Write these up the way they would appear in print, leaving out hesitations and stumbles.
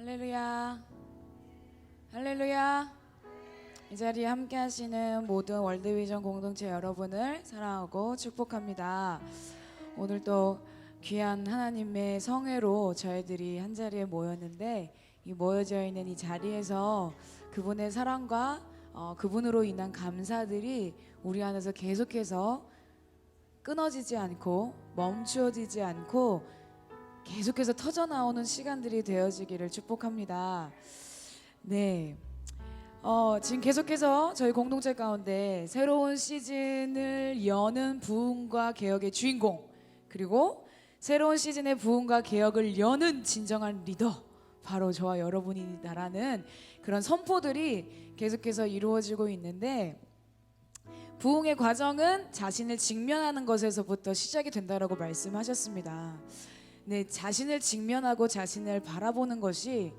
할렐루야, 할렐루야. 이 자리에 함께 하시는 모든 월드비전 공동체 여러분을 사랑하고 축복합니다. 오늘 또 귀한 하나님의 성회로 저희들이 한 자리에 모였는데, 이 모여져 있는 이 자리에서 그분의 사랑과 그분으로 인한 감사들이 우리 안에서 계속해서 끊어지지 않고 멈추어지지 않고 계속해서 터져나오는 시간들이 되어지기를 축복합니다. 네, 지금 계속해서 저희 공동체 가운데 새로운 시즌을 여는 부흥과 개혁의 주인공, 그리고 새로운 시즌의 부흥과 개혁을 여는 진정한 리더, 바로 저와 여러분이다라는 그런 선포들이 계속해서 이루어지고 있는데, 부흥의 과정은 자신을 직면하는 것에서부터 시작이 된다라고 말씀하셨습니다. 네, 자신을 직면하고 자신을 바라보는 것이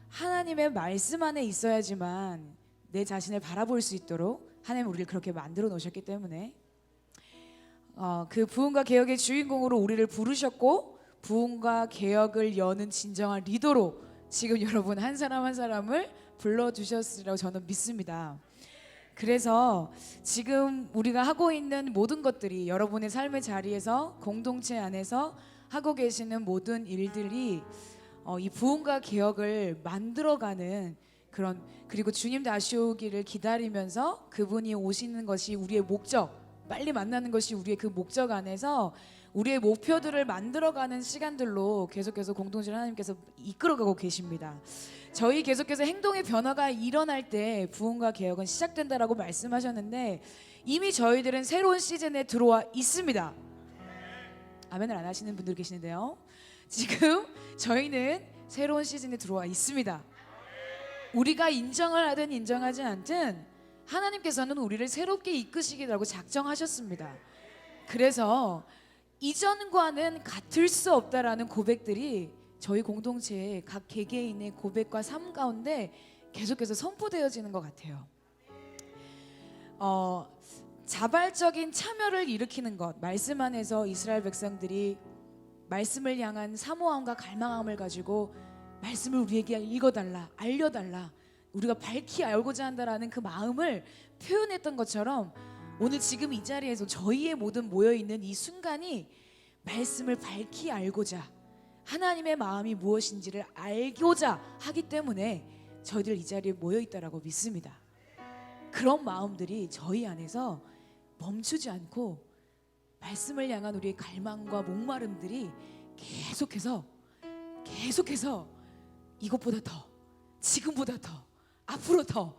하나님의 말씀 안에 있어야지만 내 자신을 바라볼 수 있도록 하나님 우리를 그렇게 만들어 놓으셨기 때문에 그 부흥과 개혁의 주인공으로 우리를 부르셨고, 부흥과 개혁을 여는 진정한 리더로 지금 여러분 한 사람 한 사람을 불러주셨으리라고 저는 믿습니다. 그래서 지금 우리가 하고 있는 모든 것들이, 여러분의 삶의 자리에서 공동체 안에서 하고 계시는 모든 일들이 이 부흥과 개혁을 만들어가는 그런, 그리고 주님 다시 오기를 기다리면서 그분이 오시는 것이 우리의 목적, 빨리 만나는 것이 우리의 그 목적 안에서 우리의 목표들을 만들어가는 시간들로 계속해서 공동체 하나님께서 이끌어가고 계십니다. 저희 계속해서 행동의 변화가 일어날 때 부흥과 개혁은 시작된다라고 말씀하셨는데, 이미 저희들은 새로운 시즌에 들어와 있습니다. 아멘을 안 하시는 분들 계시는데요, 지금 저희는 새로운 시즌에 들어와 있습니다. 우리가 인정을 하든 인정하지 않든 하나님께서는 우리를 새롭게 이끄시기라고 작정하셨습니다. 그래서 이전과는 같을 수 없다라는 고백들이 저희 공동체의 각 개개인의 고백과 삶 가운데 계속해서 선포되어지는 것 같아요. 자발적인 참여를 일으키는 것, 말씀 안에서 이스라엘 백성들이 말씀을 향한 사모함과 갈망함을 가지고 말씀을 우리에게 읽어달라, 알려달라, 우리가 밝히 알고자 한다라는 그 마음을 표현했던 것처럼, 오늘 지금 이 자리에서 저희의 모든 모여있는 이 순간이 말씀을 밝히 알고자, 하나님의 마음이 무엇인지를 알고자 하기 때문에 저희들 이 자리에 모여있다라고 믿습니다. 그런 마음들이 저희 안에서 멈추지 않고 말씀을 향한 우리의 갈망과 목마름들이 계속해서 이것보다 더, 지금보다 더, 앞으로 더,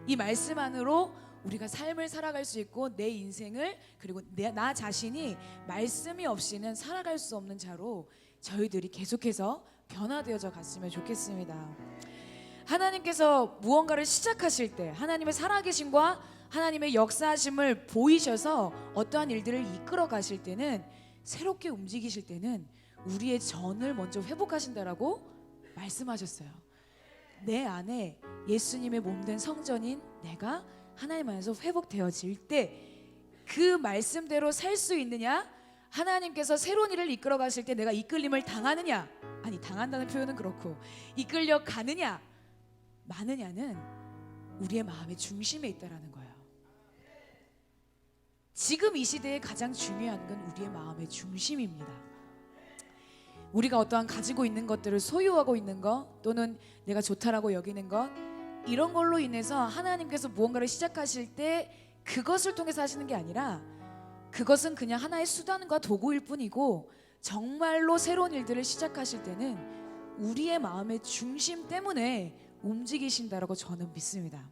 이 말씀 안으로 우리가 삶을 살아갈 수 있고, 내 인생을, 그리고 나 자신이 말씀이 없이는 살아갈 수 없는 자로 저희들이 계속해서 변화되어져 갔으면 좋겠습니다. 하나님께서 무언가를 시작하실 때, 하나님의 살아계심과 하나님의 역사하심을 보이셔서 어떠한 일들을 이끌어 가실 때는, 새롭게 움직이실 때는 우리의 전을 먼저 회복하신다라고 말씀하셨어요. 내 안에 예수님의 몸된 성전인 내가 하나님 안에서 회복되어질 때 그 말씀대로 살 수 있느냐, 하나님께서 새로운 일을 이끌어 가실 때 내가 이끌림을 당하느냐, 아니 당한다는 표현은 그렇고 이끌려 가느냐 마느냐는 우리의 마음의 중심에 있다라는 거예요. 지금 이 시대에 가장 중요한 건 우리의 마음의 중심입니다. 우리가 어떠한 가지고 있는 것들을 소유하고 있는 것, 또는 내가 좋다라고 여기는 것, 이런 걸로 인해서 하나님께서 무언가를 시작하실 때 그것을 통해서 하시는 게 아니라, 그것은 그냥 하나의 수단과 도구일 뿐이고, 정말로 새로운 일들을 시작하실 때는 우리의 마음의 중심 때문에 움직이신다라고 저는 믿습니다.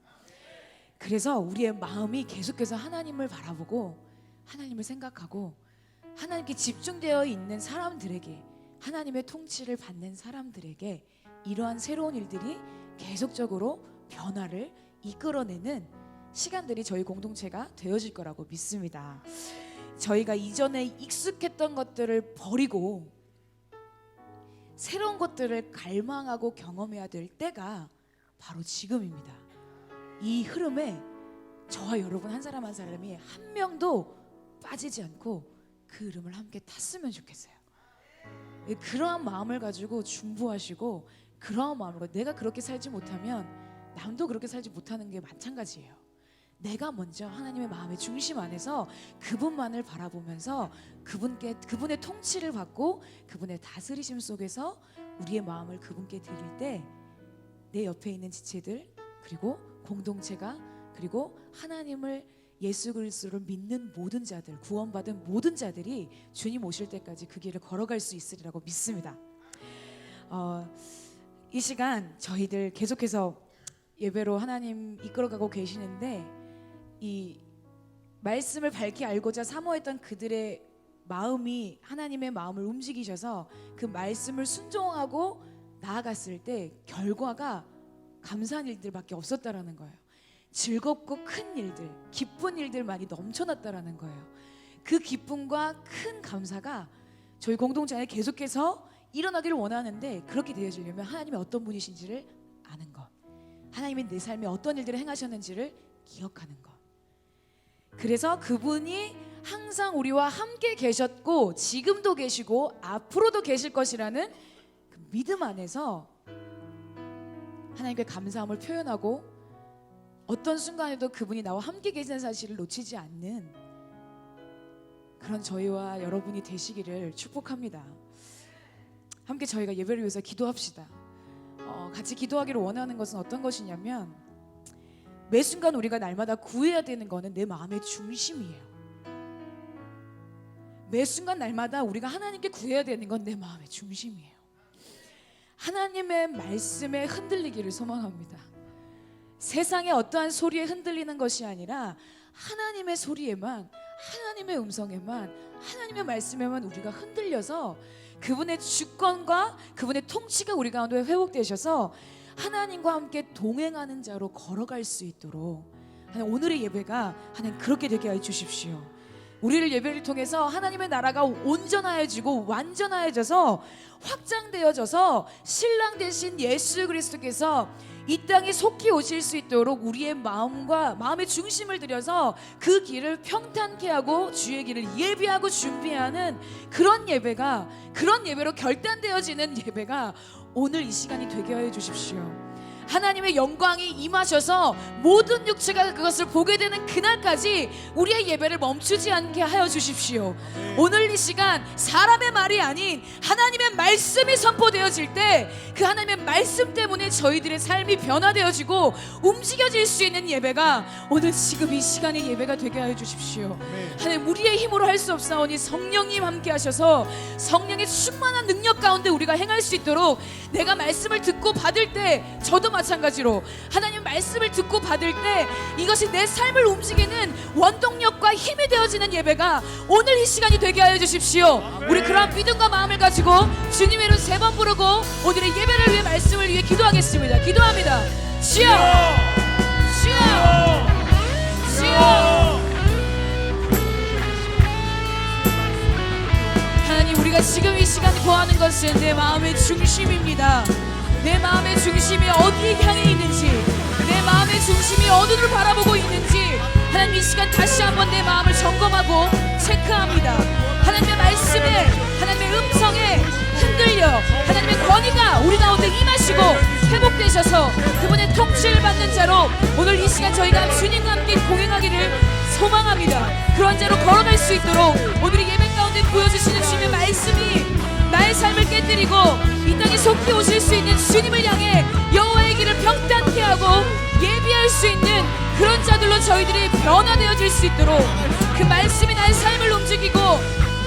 그래서 우리의 마음이 계속해서 하나님을 바라보고 하나님을 생각하고 하나님께 집중되어 있는 사람들에게, 하나님의 통치를 받는 사람들에게 이러한 새로운 일들이 계속적으로 변화를 이끌어내는 시간들이 저희 공동체가 되어질 거라고 믿습니다. 저희가 이전에 익숙했던 것들을 버리고 새로운 것들을 갈망하고 경험해야 될 때가 바로 지금입니다. 이 흐름에 저와 여러분 한 사람 한 사람이 한 명도 빠지지 않고 그 흐름을 함께 탔으면 좋겠어요. 그러한 마음을 가지고 중보하시고 그러한 마음으로 내가 그렇게 살지 못하면 남도 그렇게 살지 못하는 게 마찬가지예요. 내가 먼저 하나님의 마음의 중심 안에서 그분만을 바라보면서 그분의 통치를 받고 그분의 다스리심 속에서 우리의 마음을 그분께 드릴 때 내 옆에 있는 지체들 그리고 공동체가 그리고 하나님을 예수 그리스도를 믿는 모든 자들 구원받은 모든 자들이 주님 오실 때까지 그 길을 걸어갈 수 있으리라고 믿습니다. 이 시간 저희들 계속해서 예배로 하나님 이끌어가고 계시는데 이 말씀을 밝히 알고자 사모했던 그들의 마음이 하나님의 마음을 움직이셔서 그 말씀을 순종하고 나아갔을 때 결과가 감사한 일들밖에 없었다라는 거예요. 즐겁고 큰 일들, 기쁜 일들만이 넘쳐났다라는 거예요. 그 기쁨과 큰 감사가 저희 공동체 안에 계속해서 일어나기를 원하는데 그렇게 되어지려면 하나님이 어떤 분이신지를 아는 것, 하나님이 내 삶에 어떤 일들을 행하셨는지를 기억하는 것. 그래서 그분이 항상 우리와 함께 계셨고 지금도 계시고 앞으로도 계실 것이라는 그 믿음 안에서 하나님께 감사함을 표현하고 어떤 순간에도 그분이 나와 함께 계시는 사실을 놓치지 않는 그런 저희와 여러분이 되시기를 축복합니다. 함께 저희가 예배를 위해서 기도합시다. 같이 기도하기를 원하는 것은 어떤 것이냐면 매 순간 우리가 날마다 구해야 되는 것은 내 마음의 중심이에요. 매 순간 날마다 우리가 하나님께 구해야 되는 건 내 마음의 중심이에요. 하나님의 말씀에 흔들리기를 소망합니다. 세상의 어떠한 소리에 흔들리는 것이 아니라 하나님의 소리에만, 하나님의 음성에만, 하나님의 말씀에만 우리가 흔들려서 그분의 주권과 그분의 통치가 우리 가운데 회복되셔서 하나님과 함께 동행하는 자로 걸어갈 수 있도록 하나님 오늘의 예배가 하나님 그렇게 되게 해 주십시오. 우리를 예배를 통해서 하나님의 나라가 온전하여지고 완전하여져서 확장되어져서 신랑 되신 예수 그리스도께서 이 땅에 속히 오실 수 있도록 우리의 마음과 마음의 중심을 들여서 그 길을 평탄케 하고 주의 길을 예비하고 준비하는 그런 예배가, 그런 예배로 결단되어지는 예배가 오늘 이 시간이 되게 하여 주십시오. 하나님의 영광이 임하셔서 모든 육체가 그것을 보게 되는 그날까지 우리의 예배를 멈추지 않게 하여 주십시오. 오늘 이 시간 사람의 말이 아닌 하나님의 말씀이 선포되어질 때 그 하나님의 말씀 때문에 저희들의 삶이 변화되어지고 움직여질 수 있는 예배가 오늘 지금 이 시간의 예배가 되게 하여 주십시오. 하나님 우리의 힘으로 할 수 없사오니 성령님 함께 하셔서 성령의 충만한 능력 가운데 우리가 행할 수 있도록 내가 말씀을 듣고 받을 때 저도 마찬가지로 하나님 말씀을 듣고 받을 때 이것이 내 삶을 움직이는 원동력과 힘이 되어지는 예배가 오늘 이 시간이 되게 하여 주십시오. 우리 그러한 믿음과 마음을 가지고 주님의 이름 3번 부르고 오늘의 예배를 위해 말씀을 위해 기도하겠습니다. 기도합니다. 주여, 주여, 주여. 하나님 우리가 지금 이 시간 구하는 것은 내 마음의 중심입니다. 내 마음의 중심이 어디에 향해 있는지, 내 마음의 중심이 어디를 바라보고 있는지 하나님 이 시간 다시 한번 내 마음을 점검하고 체크합니다. 하나님의 말씀에, 하나님의 음성에 흔들려 하나님의 권위가 우리 가운데 임하시고 회복되셔서 그분의 통치를 받는 자로 오늘 이 시간 저희가 주님과 함께 공행하기를 소망합니다. 그런 자로 걸어갈 수 있도록 오늘 예배 가운데 보여주시는 주님의 말씀이 나의 삶을 깨뜨리고 이 땅에 속히 오실 수 있는 주님을 향해 여호와의 길을 평탄케 하고 예비할 수 있는 그런 자들로 저희들이 변화되어질 수 있도록 그 말씀이 나의 삶을 움직이고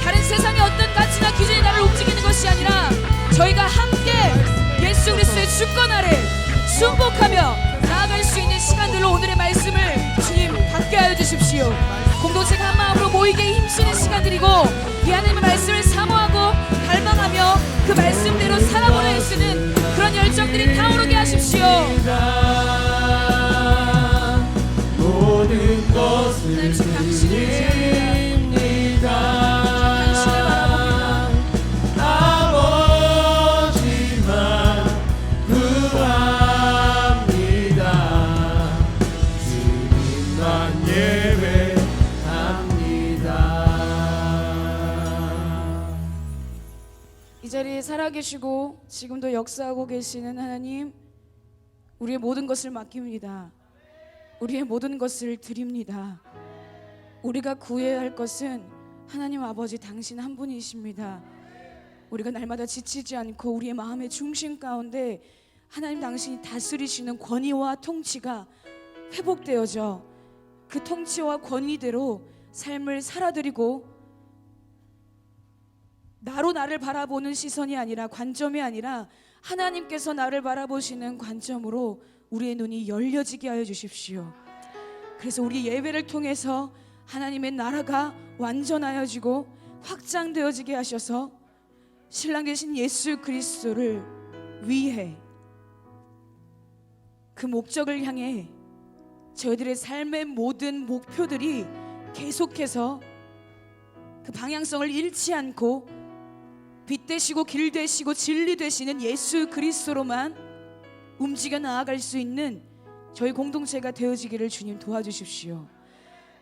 다른 세상의 어떤 가치나 기준이 나를 움직이는 것이 아니라 저희가 함께 예수 그리스도의 주권 아래 순복하며 나아갈 수 있는 시간들로 오늘의 말씀을 주님 받게 하여 주십시오. 공동체가 한 마음으로 모이게 힘쓰는 시간들이고 이 하나님의 말씀을 사모하고 갈망하며 그 말씀대로 살아보려 애쓰는 그런 열정들이 타오르게 하십시오. 모든 것을 드립니다. 아버지만 구합니다. 주님만 예배합니다. 이 자리에 살아계시고 지금도 역사하고 계시는 하나님, 우리의 모든 것을 맡깁니다. 우리의 모든 것을 드립니다. 우리가 구해야 할 것은 하나님 아버지 당신 한 분이십니다. 우리가 날마다 지치지 않고 우리의 마음의 중심 가운데 하나님 당신이 다스리시는 권위와 통치가 회복되어져 그 통치와 권위대로 삶을 살아드리고, 나로 나를 바라보는 시선이 아니라, 관점이 아니라 하나님께서 나를 바라보시는 관점으로 우리의 눈이 열려지게 하여 주십시오. 그래서 우리 예배를 통해서 하나님의 나라가 완전하여지고 확장되어지게 하셔서 신랑 되신 예수 그리스도를 위해, 그 목적을 향해 저희들의 삶의 모든 목표들이 계속해서 그 방향성을 잃지 않고 빛 되시고 길 되시고 진리 되시는 예수 그리스도로만 움직여 나아갈 수 있는 저희 공동체가 되어지기를 주님 도와주십시오.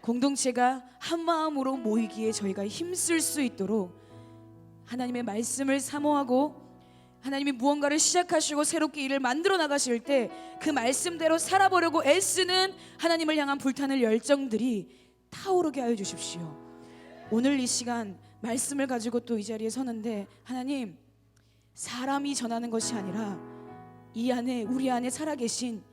공동체가 한 마음으로 모이기에 저희가 힘쓸 수 있도록 하나님의 말씀을 사모하고, 하나님이 무언가를 시작하시고 새롭게 일을 만들어 나가실 때 그 말씀대로 살아보려고 애쓰는 하나님을 향한 불타는 열정들이 타오르게 하여 주십시오. 오늘 이 시간 말씀을 가지고 또 이 자리에 서는데, 하나님, 사람이 전하는 것이 아니라 이 안에, 우리 안에 살아계신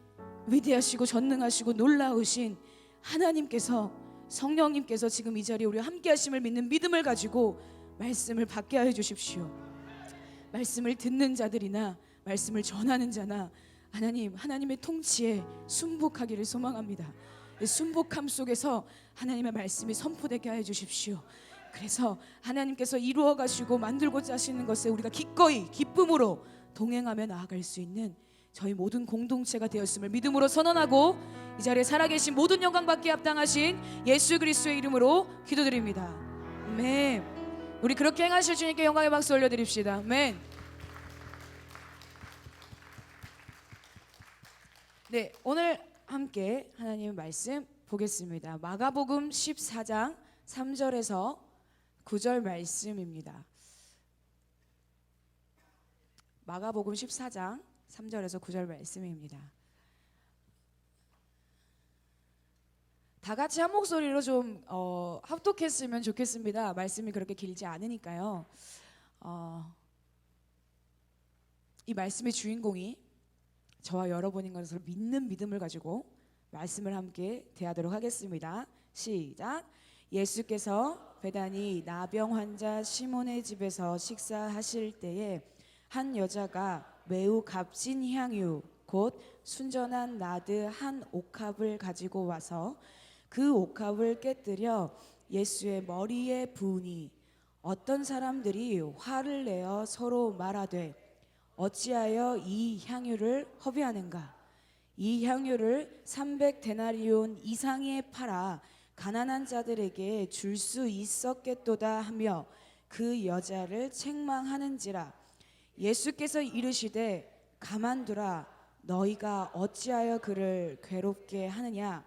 위대하시고 전능하시고 놀라우신 하나님께서, 성령님께서 지금 이 자리에 우리와 함께 하심을 믿는 믿음을 가지고 말씀을 받게 하여 주십시오. 말씀을 듣는 자들이나 말씀을 전하는 자나 하나님, 하나님의 통치에 순복하기를 소망합니다. 순복함 속에서 하나님의 말씀이 선포되게 하여 주십시오. 그래서 하나님께서 이루어 가시고 만들고자 하시는 것에 우리가 기꺼이 기쁨으로 동행하며 나아갈 수 있는 저희 모든 공동체가 되었음을 믿음으로 선언하고, 이 자리에 살아계신 모든 영광 받기에 합당하신 예수 그리스도의 이름으로 기도드립니다. 아멘. 우리 그렇게 행하실 주님께 영광의 박수 올려드립시다. 아멘. 네, 오늘 함께 하나님의 말씀 보겠습니다. 마가복음 14장 3절에서 9절 말씀입니다. 마가복음 14장 3절에서 9절 말씀입니다. 다 같이 한 목소리로 좀 합독했으면 좋겠습니다. 말씀이 그렇게 길지 않으니까요. 이 말씀의 주인공이 저와 여러분인 것을 믿는 믿음을 가지고 말씀을 함께 대하도록 하겠습니다. 시작. 예수께서 베다니 나병 환자 시몬의 집에서 식사하실 때에 한 여자가 매우 값진 향유 곧 순전한 나드 한 옥합을 가지고 와서 그 옥합을 깨뜨려 예수의 머리에 부으니, 어떤 사람들이 화를 내어 서로 말하되 어찌하여 이 향유를 허비하는가? 이 향유를 300데나리온 이상에 팔아 가난한 자들에게 줄 수 있었겠도다 하며 그 여자를 책망하는지라. 예수께서 이르시되 가만두라. 너희가 어찌하여 그를 괴롭게 하느냐?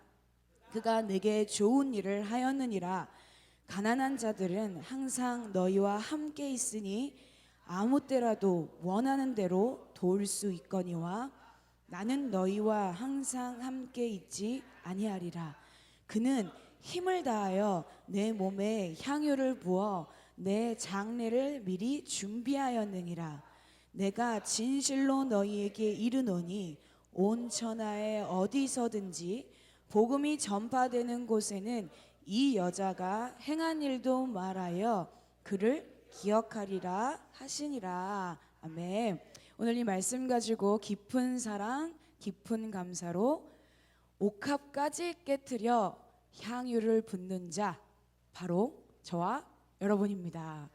그가 내게 좋은 일을 하였느니라. 가난한 자들은 항상 너희와 함께 있으니 아무 때라도 원하는 대로 도울 수 있거니와 나는 너희와 항상 함께 있지 아니하리라. 그는 힘을 다하여 내 몸에 향유를 부어 내 장례를 미리 준비하였느니라. 내가 진실로 너희에게 이르노니 온 천하에 어디서든지 복음이 전파되는 곳에는 이 여자가 행한 일도 말하여 그를 기억하리라 하시니라. 아멘. 오늘 이 말씀 가지고 깊은 사랑, 깊은 감사로 옥합까지 깨트려 향유를 붓는 자, 바로 저와 여러분입니다.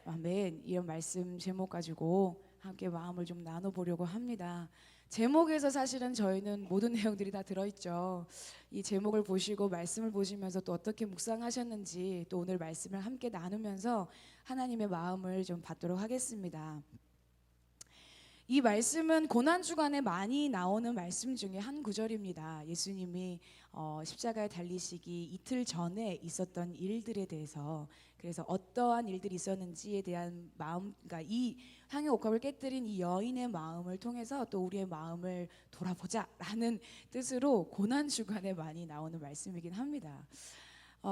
아멘. 이런 말씀 제목 가지고 함께 마음을 좀 나눠보려고 합니다. 제목에서 사실은 저희는 모든 내용들이 다 들어있죠. 이 제목을 보시고 말씀을 보시면서 또 어떻게 묵상하셨는지, 또 오늘 말씀을 함께 나누면서 하나님의 마음을 좀 받도록 하겠습니다. 이 말씀은 고난주간에 많이 나오는 말씀 중에 한 구절입니다. 예수님이 십자가에 달리시기 이틀 전에 있었던 일들에 대해서, 그래서 어떠한 일들이 있었는지에 대한 마음, 그러니까 이 향유 옥합을 깨뜨린 이 여인의 마음을 통해서 또 우리의 마음을 돌아보자라는 뜻으로 고난주간에 많이 나오는 말씀이긴 합니다.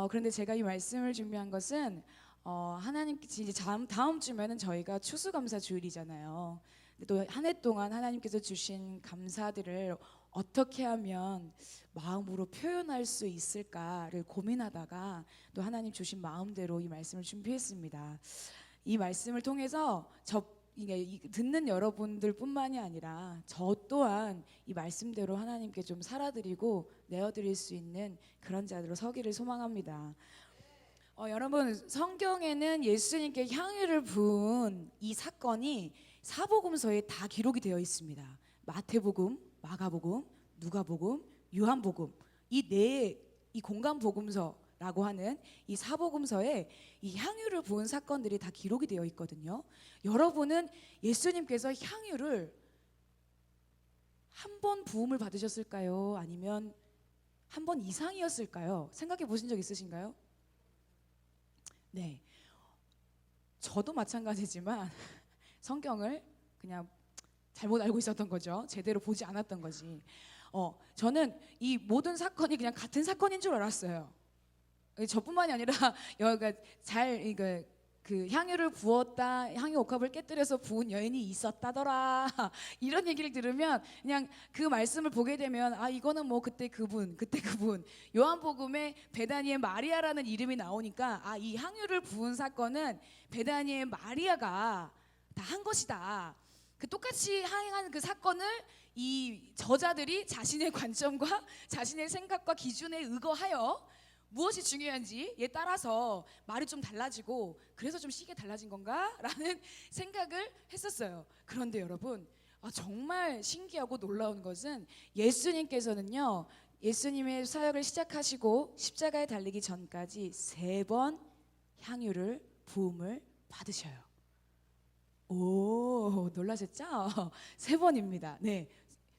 그런데 제가 이 말씀을 준비한 것은 하나님께서 이제 다음 주면은 저희가 추수감사 주일이잖아요. 또 한 해 동안 하나님께서 주신 감사들을 어떻게 하면 마음으로 표현할 수 있을까를 고민하다가 또 하나님 주신 마음대로 이 말씀을 준비했습니다. 이 말씀을 통해서 듣는 여러분들뿐만이 아니라 저 또한 이 말씀대로 하나님께 좀 살아드리고 내어드릴 수 있는 그런 자들로 서기를 소망합니다. 여러분, 성경에는 예수님께 향유를 부은 이 사건이 사복음서에 다 기록이 되어 있습니다. 마태복음, 마가복음, 누가복음, 요한복음, 이 공간복음서라고 하는 이 사복음서에 이 향유를 부은 사건들이 다 기록이 되어 있거든요. 여러분은 예수님께서 향유를 한 번 부음을 받으셨을까요? 아니면 한 번 이상이었을까요? 생각해 보신 적 있으신가요? 네, 저도 마찬가지지만 성경을 그냥 잘못 알고 있었던 거죠. 제대로 보지 않았던 거지. 저는 이 모든 사건이 그냥 같은 사건인 줄 알았어요. 저뿐만이 아니라 여기가 그 향유를 부었다, 향유 옥합을 깨뜨려서 부은 여인이 있었다더라 이런 얘기를 들으면 그냥 그 말씀을 보게 되면 이거는 뭐 그때 그분 요한복음에 베다니의 마리아라는 이름이 나오니까 이 향유를 부은 사건은 베다니의 마리아가 다 한 것이다. 그 똑같이 행한 그 사건을 이 저자들이 자신의 관점과 자신의 생각과 기준에 의거하여 무엇이 중요한지에 따라서 말이 좀 달라지고 그래서 좀 시기가 달라진 건가? 라는 생각을 했었어요. 그런데 여러분, 정말 신기하고 놀라운 것은 예수님께서는요, 예수님의 사역을 시작하시고 십자가에 달리기 전까지 3번 향유를 부음을 받으셔요. 오, 놀라셨죠? 3번입니다. 네,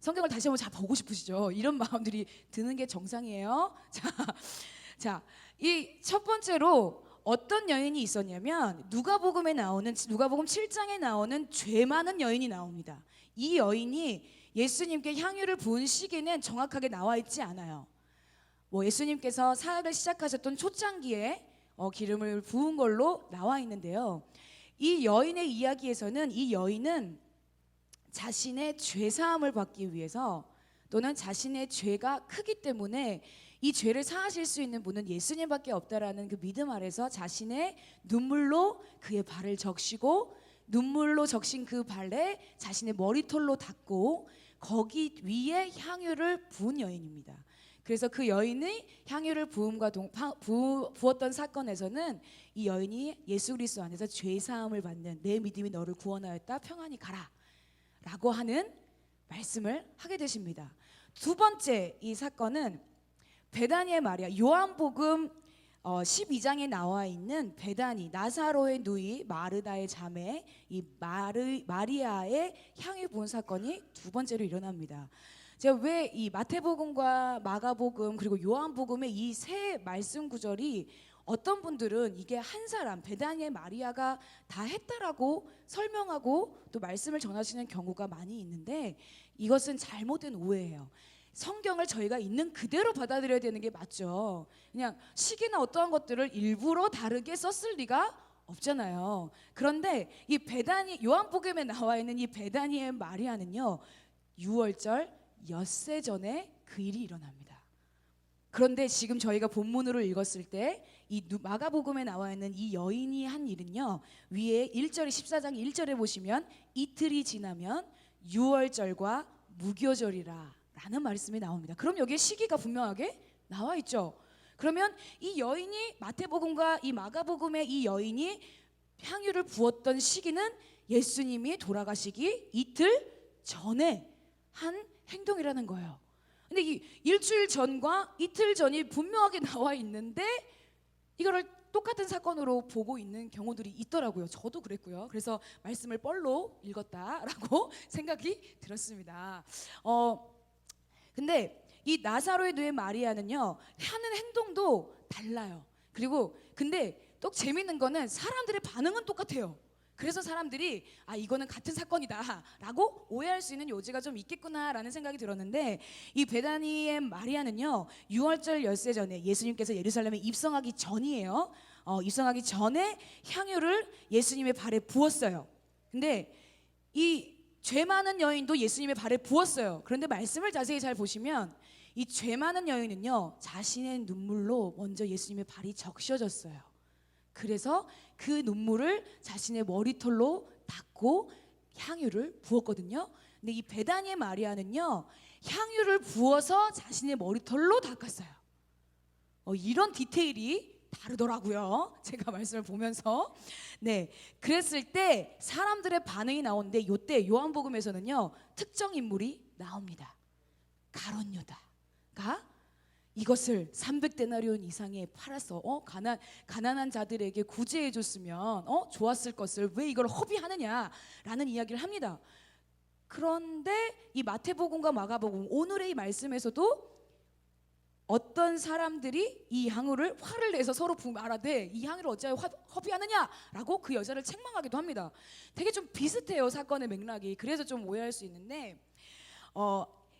성경을 다시 한번 잘 보고 싶으시죠? 이런 마음들이 드는 게 정상이에요. 자, 이 첫 번째로 어떤 여인이 있었냐면 누가복음 7장에 나오는 죄 많은 여인이 나옵니다. 이 여인이 예수님께 향유를 부은 시기는 정확하게 나와 있지 않아요. 예수님께서 사역을 시작하셨던 초창기에 기름을 부은 걸로 나와 있는데요. 이 여인의 이야기에서는 이 여인은 자신의 죄 사함을 받기 위해서 또는 자신의 죄가 크기 때문에 이 죄를 사하실 수 있는 분은 예수님밖에 없다라는 그 믿음 아래서 자신의 눈물로 그의 발을 적시고 눈물로 적신 그 발에 자신의 머리털로 닦고 거기 위에 향유를 부은 여인입니다. 그래서 그 여인의 향유를 부었던 사건에서는 이 여인이 예수 그리스도 안에서 죄 사함을 받는 내 믿음이 너를 구원하였다 평안히 가라 라고 하는 말씀을 하게 되십니다. 두 번째 이 사건은 베다니의 마리아, 요한복음 12장에 나와 있는 베다니, 나사로의 누이 마르다의 자매 이 마리아의 향유 부은 사건이 두 번째로 일어납니다. 제가 왜 이 마태복음과 마가복음 그리고 요한복음의 이 세 말씀 구절이 어떤 분들은 이게 한 사람 베다니의 마리아가 다 했다라고 설명하고 또 말씀을 전하시는 경우가 많이 있는데 이것은 잘못된 오해예요. 성경을 저희가 있는 그대로 받아들여야 되는 게 맞죠. 그냥 시기나 어떠한 것들을 일부러 다르게 썼을 리가 없잖아요. 그런데 이 요한복음에 나와 있는 이 베다니의 마리아는요, 6월절 엿새 전에 그 일이 일어납니다. 그런데 지금 저희가 본문으로 읽었을 때 이 마가복음에 나와 있는 이 여인이 한 일은요, 위에 1절에 14장 1절에 보시면 이틀이 지나면 6월절과 무교절이라 라는 말씀이 나옵니다. 그럼 여기에 시기가 분명하게 나와 있죠. 그러면 이 여인이 마태복음과 이 마가복음의 이 여인이 향유를 부었던 시기는 예수님이 돌아가시기 이틀 전에 한 행동이라는 거예요. 근데 이 일주일 전과 이틀 전이 분명하게 나와 있는데 이거를 똑같은 사건으로 보고 있는 경우들이 있더라고요. 저도 그랬고요. 그래서 말씀을 뻘로 읽었다라고 생각이 들었습니다. 근데 이 나사로의 누이 마리아는요, 하는 행동도 달라요. 그리고 근데 또 재밌는 거는 사람들의 반응은 똑같아요. 그래서 사람들이 이거는 같은 사건이다라고 오해할 수 있는 요지가 좀 있겠구나라는 생각이 들었는데, 이 베다니의 마리아는요, 유월절 열세 전에 예수님께서 예루살렘에 입성하기 전이에요. 입성하기 전에 향유를 예수님의 발에 부었어요. 근데 이 죄 많은 여인도 예수님의 발에 부었어요. 그런데 말씀을 자세히 잘 보시면 이 죄 많은 여인은요, 자신의 눈물로 먼저 예수님의 발이 적셔졌어요. 그래서 그 눈물을 자신의 머리털로 닦고 향유를 부었거든요. 근데 이 베다니의 마리아는요, 향유를 부어서 자신의 머리털로 닦았어요. 이런 디테일이 다르더라고요. 제가 말씀을 보면서. 네, 그랬을 때 사람들의 반응이 나오는데, 이때 요한복음에서는요, 특정 인물이 나옵니다. 가룟 유다가 이것을 300데나리온 이상에 팔아서 가난한 자들에게 구제해 줬으면 좋았을 것을 왜 이걸 허비하느냐라는 이야기를 합니다. 그런데 이 마태복음과 마가복음, 오늘의 이 말씀에서도 어떤 사람들이 이 향유를 화를 내서 서로 말하되 이 향유를 어찌하여 허비하느냐라고 그 여자를 책망하기도 합니다. 되게 좀 비슷해요, 사건의 맥락이. 그래서 좀 오해할 수 있는데,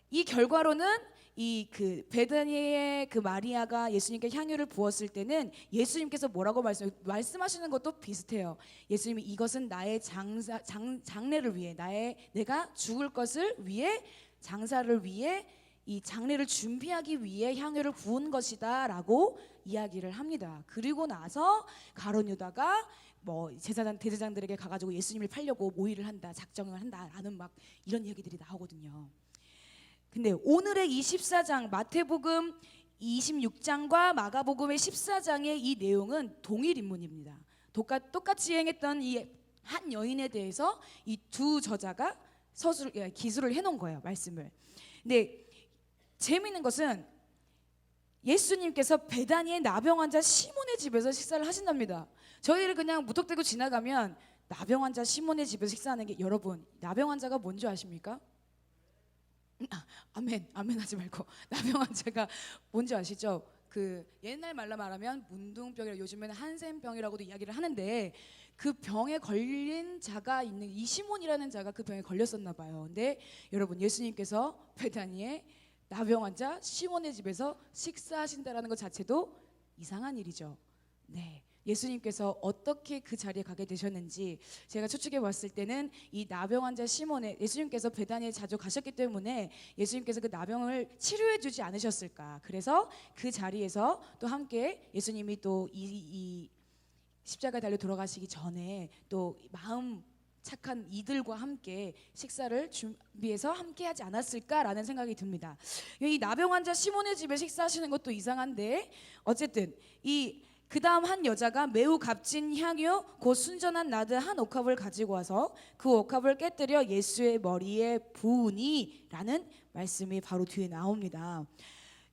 이 결과로는 이 그 베다니의 그 마리아가 예수님께 향유를 부었을 때는 예수님께서 뭐라고 말씀하시는 것도 비슷해요. 예수님이 이것은 나의 장례를 위해, 내가 죽을 것을 위해, 장사를 위해, 이 장례를 준비하기 위해 향유를 부은 것이다라고 이야기를 합니다. 그리고 나서 가룟 유다가 대제장들에게 가가지고 예수님을 팔려고 모의를 한다, 작정을 한다라는 막 이런 이야기들이 나오거든요. 근데 오늘의 이 14장, 마태복음 26장과 마가복음의 14장의 이 내용은 동일 인물입니다. 똑같이 행했던 이 한 여인에 대해서 이 두 저자가 기술을 해놓은 거예요, 말씀을. 근데 재미있는 것은 예수님께서 베다니의 나병 환자 시몬의 집에서 식사를 하신답니다. 저희를 그냥 무턱대고 지나가면 나병 환자 시몬의 집에서 식사하는 게, 여러분, 나병 환자가 뭔지 아십니까? 아멘 하지 말고, 나병 환자가 뭔지 아시죠? 그 옛날 말로 말하면 문둥병이라, 요즘에는 한센병이라고도 이야기를 하는데, 그 병에 걸린 자가 있는 이 시몬이라는 자가 그 병에 걸렸었나 봐요. 근데 여러분, 예수님께서 베다니의 나병 환자 시몬의 집에서 식사하신다라는 것 자체도 이상한 일이죠. 네, 예수님께서 어떻게 그 자리에 가게 되셨는지 제가 추측해 봤을 때는 이 나병 환자 시몬의, 예수님께서 베다니에 자주 가셨기 때문에 예수님께서 그 나병을 치료해 주지 않으셨을까. 그래서 그 자리에서 또 함께 예수님이 또 이 십자가에 달려 돌아가시기 전에 또 마음 착한 이들과 함께 식사를 준비해서 함께 하지 않았을까라는 생각이 듭니다. 이 나병 환자 시몬의 집에 식사하시는 것도 이상한데, 어쨌든 그 다음 한 여자가 매우 값진 향유 곧 순전한 나드 한 옥합을 가지고 와서 그 옥합을 깨뜨려 예수의 머리에 부으니라는 말씀이 바로 뒤에 나옵니다.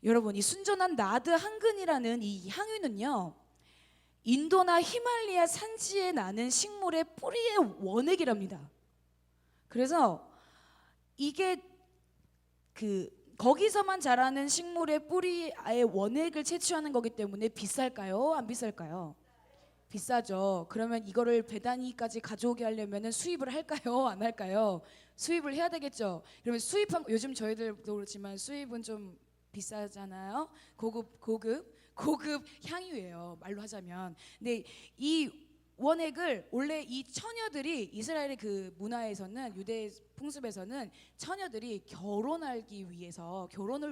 여러분, 이 순전한 나드 한 근이라는 이 향유는요, 인도나 히말라야 산지에 나는 식물의 뿌리의 원액이랍니다. 그래서 이게 거기서만 자라는 식물의 뿌리의 원액을 채취하는 거기 때문에 비쌀까요? 안 비쌀까요? 비싸죠. 그러면 이거를 베다니까지 가져오게 하려면 수입을 할까요? 안 할까요? 수입을 해야 되겠죠. 그러면 요즘 저희들도 그렇지만 수입은 좀 비싸잖아요. 고급 향유예요, 말로 하자면. 근데 이 원액을 원래 이 처녀들이, 이스라엘의 그 문화에서는, 유대 풍습에서는 처녀들이 결혼을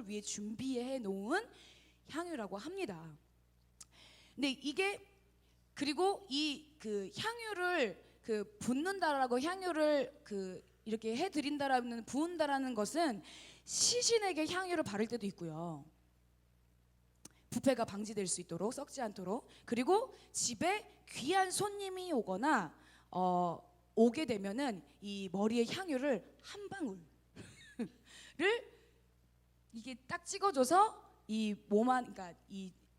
위해 준비해 놓은 향유라고 합니다. 근데 이게, 그리고 이 그 향유를 붓는다라고, 향유를 이렇게 해드린다라는, 부은다라는 것은 시신에게 향유를 바를 때도 있고요, 부패가 방지될 수 있도록, 썩지 않도록. 그리고 집에 귀한 손님이 오거나 오게 되면은 이 머리에 향유를 한 방울을 이게 딱 찍어줘서 이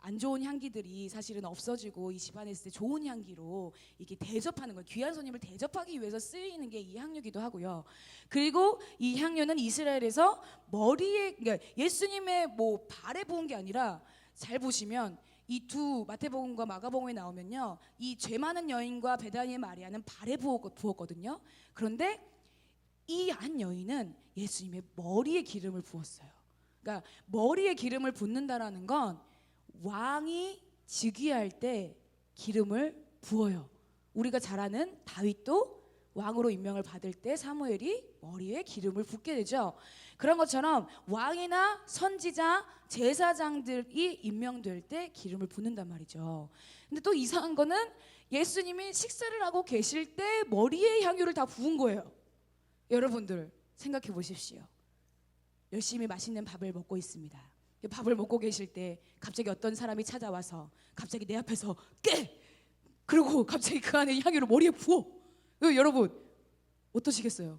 안 좋은 향기들이 사실은 없어지고 이 집안에 있을 때 좋은 향기로 이렇게 대접하는 거예요. 귀한 손님을 대접하기 위해서 쓰이는 게 이 향유기도 하고요. 그리고 이 향유는 이스라엘에서 머리에, 그러니까 예수님의 뭐 발에 부은 게 아니라, 잘 보시면 이 두 마태복음과 마가복음에 나오면요, 이 죄 많은 여인과 베다니의 마리아는 발에 부었거든요. 그런데 이 한 여인은 예수님의 머리에 기름을 부었어요. 그러니까 머리에 기름을 붓는다라는 건 왕이 즉위할 때 기름을 부어요. 우리가 잘 아는 다윗도 왕으로 임명을 받을 때 사무엘이 머리에 기름을 붓게 되죠. 그런 것처럼 왕이나 선지자, 제사장들이 임명될 때 기름을 붓는단 말이죠. 근데 또 이상한 거는 예수님이 식사를 하고 계실 때 머리에 향유를 다 부은 거예요. 여러분들 생각해 보십시오. 열심히 맛있는 밥을 먹고 있습니다. 밥을 먹고 계실 때 갑자기 어떤 사람이 찾아와서 갑자기 내 앞에서 깨! 그리고 갑자기 그 안에 향유를 머리에 부어. 여러분 어떠시겠어요?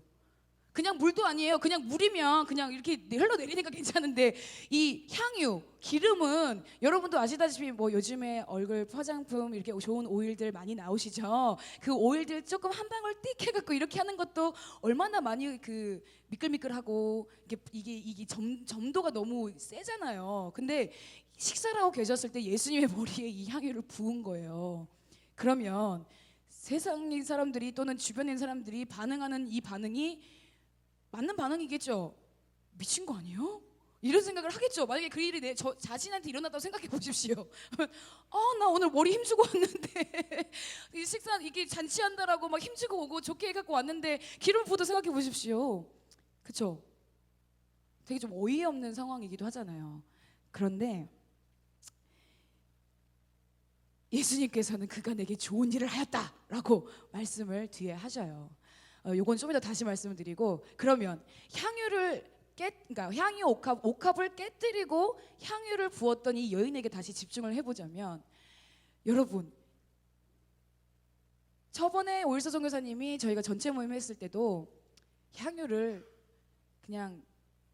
그냥 물도 아니에요. 그냥 물이면 그냥 이렇게 흘러내리니까 괜찮은데 이 향유, 기름은 여러분도 아시다시피 뭐 요즘에 얼굴 화장품 이렇게 좋은 오일들 많이 나오시죠. 그 오일들 조금 한 방울 띡 해갖고 이렇게 하는 것도 얼마나 많이 그 미끌미끌하고 이게 점도가 너무 세잖아요. 근데 식사를 하고 계셨을 때 예수님의 머리에 이 향유를 부은 거예요. 그러면 세상 사람들이 또는 주변에 있는 사람들이 반응하는 이 반응이 맞는 반응이겠죠. 미친 거 아니에요? 이런 생각을 하겠죠. 만약에 그 일이 저 자신한테 일어났다고 생각해 보십시오. 나 오늘 머리 힘주고 왔는데 이 식사 이게 잔치한다라고 막 힘주고 오고 좋게 해갖고 왔는데 기름 부어도 생각해 보십시오. 그렇죠? 되게 좀 어이없는 상황이기도 하잖아요. 그런데 예수님께서는 그가 내게 좋은 일을 하였다라고 말씀을 뒤에 하셔요. 요건 좀 이따 다시 말씀을 드리고, 그러면 그러니까 향유 옥합을 깨뜨리고 향유를 부었던 이 여인에게 다시 집중을 해보자면, 여러분 저번에 오일서 선교사님이 저희가 전체 모임 했을 때도 향유를 그냥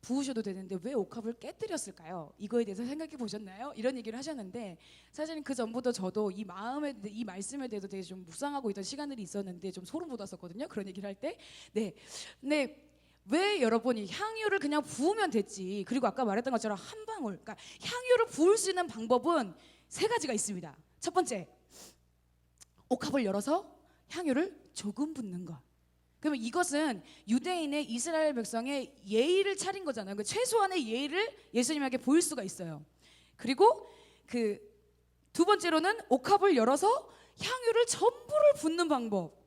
부으셔도 되는데 왜 옥합을 깨뜨렸을까요? 이거에 대해서 생각해 보셨나요? 이런 얘기를 하셨는데, 사실은 그 전부터 저도 이 말씀에 대해서 되게 좀 묵상하고 있던 시간들이 있었는데 좀 소름 돋았었거든요. 그런 얘기를 할 때. 네. 근데 왜 여러분이 향유를 그냥 부으면 됐지? 그리고 아까 말했던 것처럼 한 방울, 그러니까 향유를 부을 수 있는 방법은 세 가지가 있습니다. 첫 번째, 옥합을 열어서 향유를 조금 붓는 것. 그러면 이것은 유대인의 이스라엘 백성의 예의를 차린 거잖아요. 그 최소한의 예의를 예수님에게 보일 수가 있어요. 그리고 그 두 번째로는 옥합을 열어서 향유를 전부를 붓는 방법.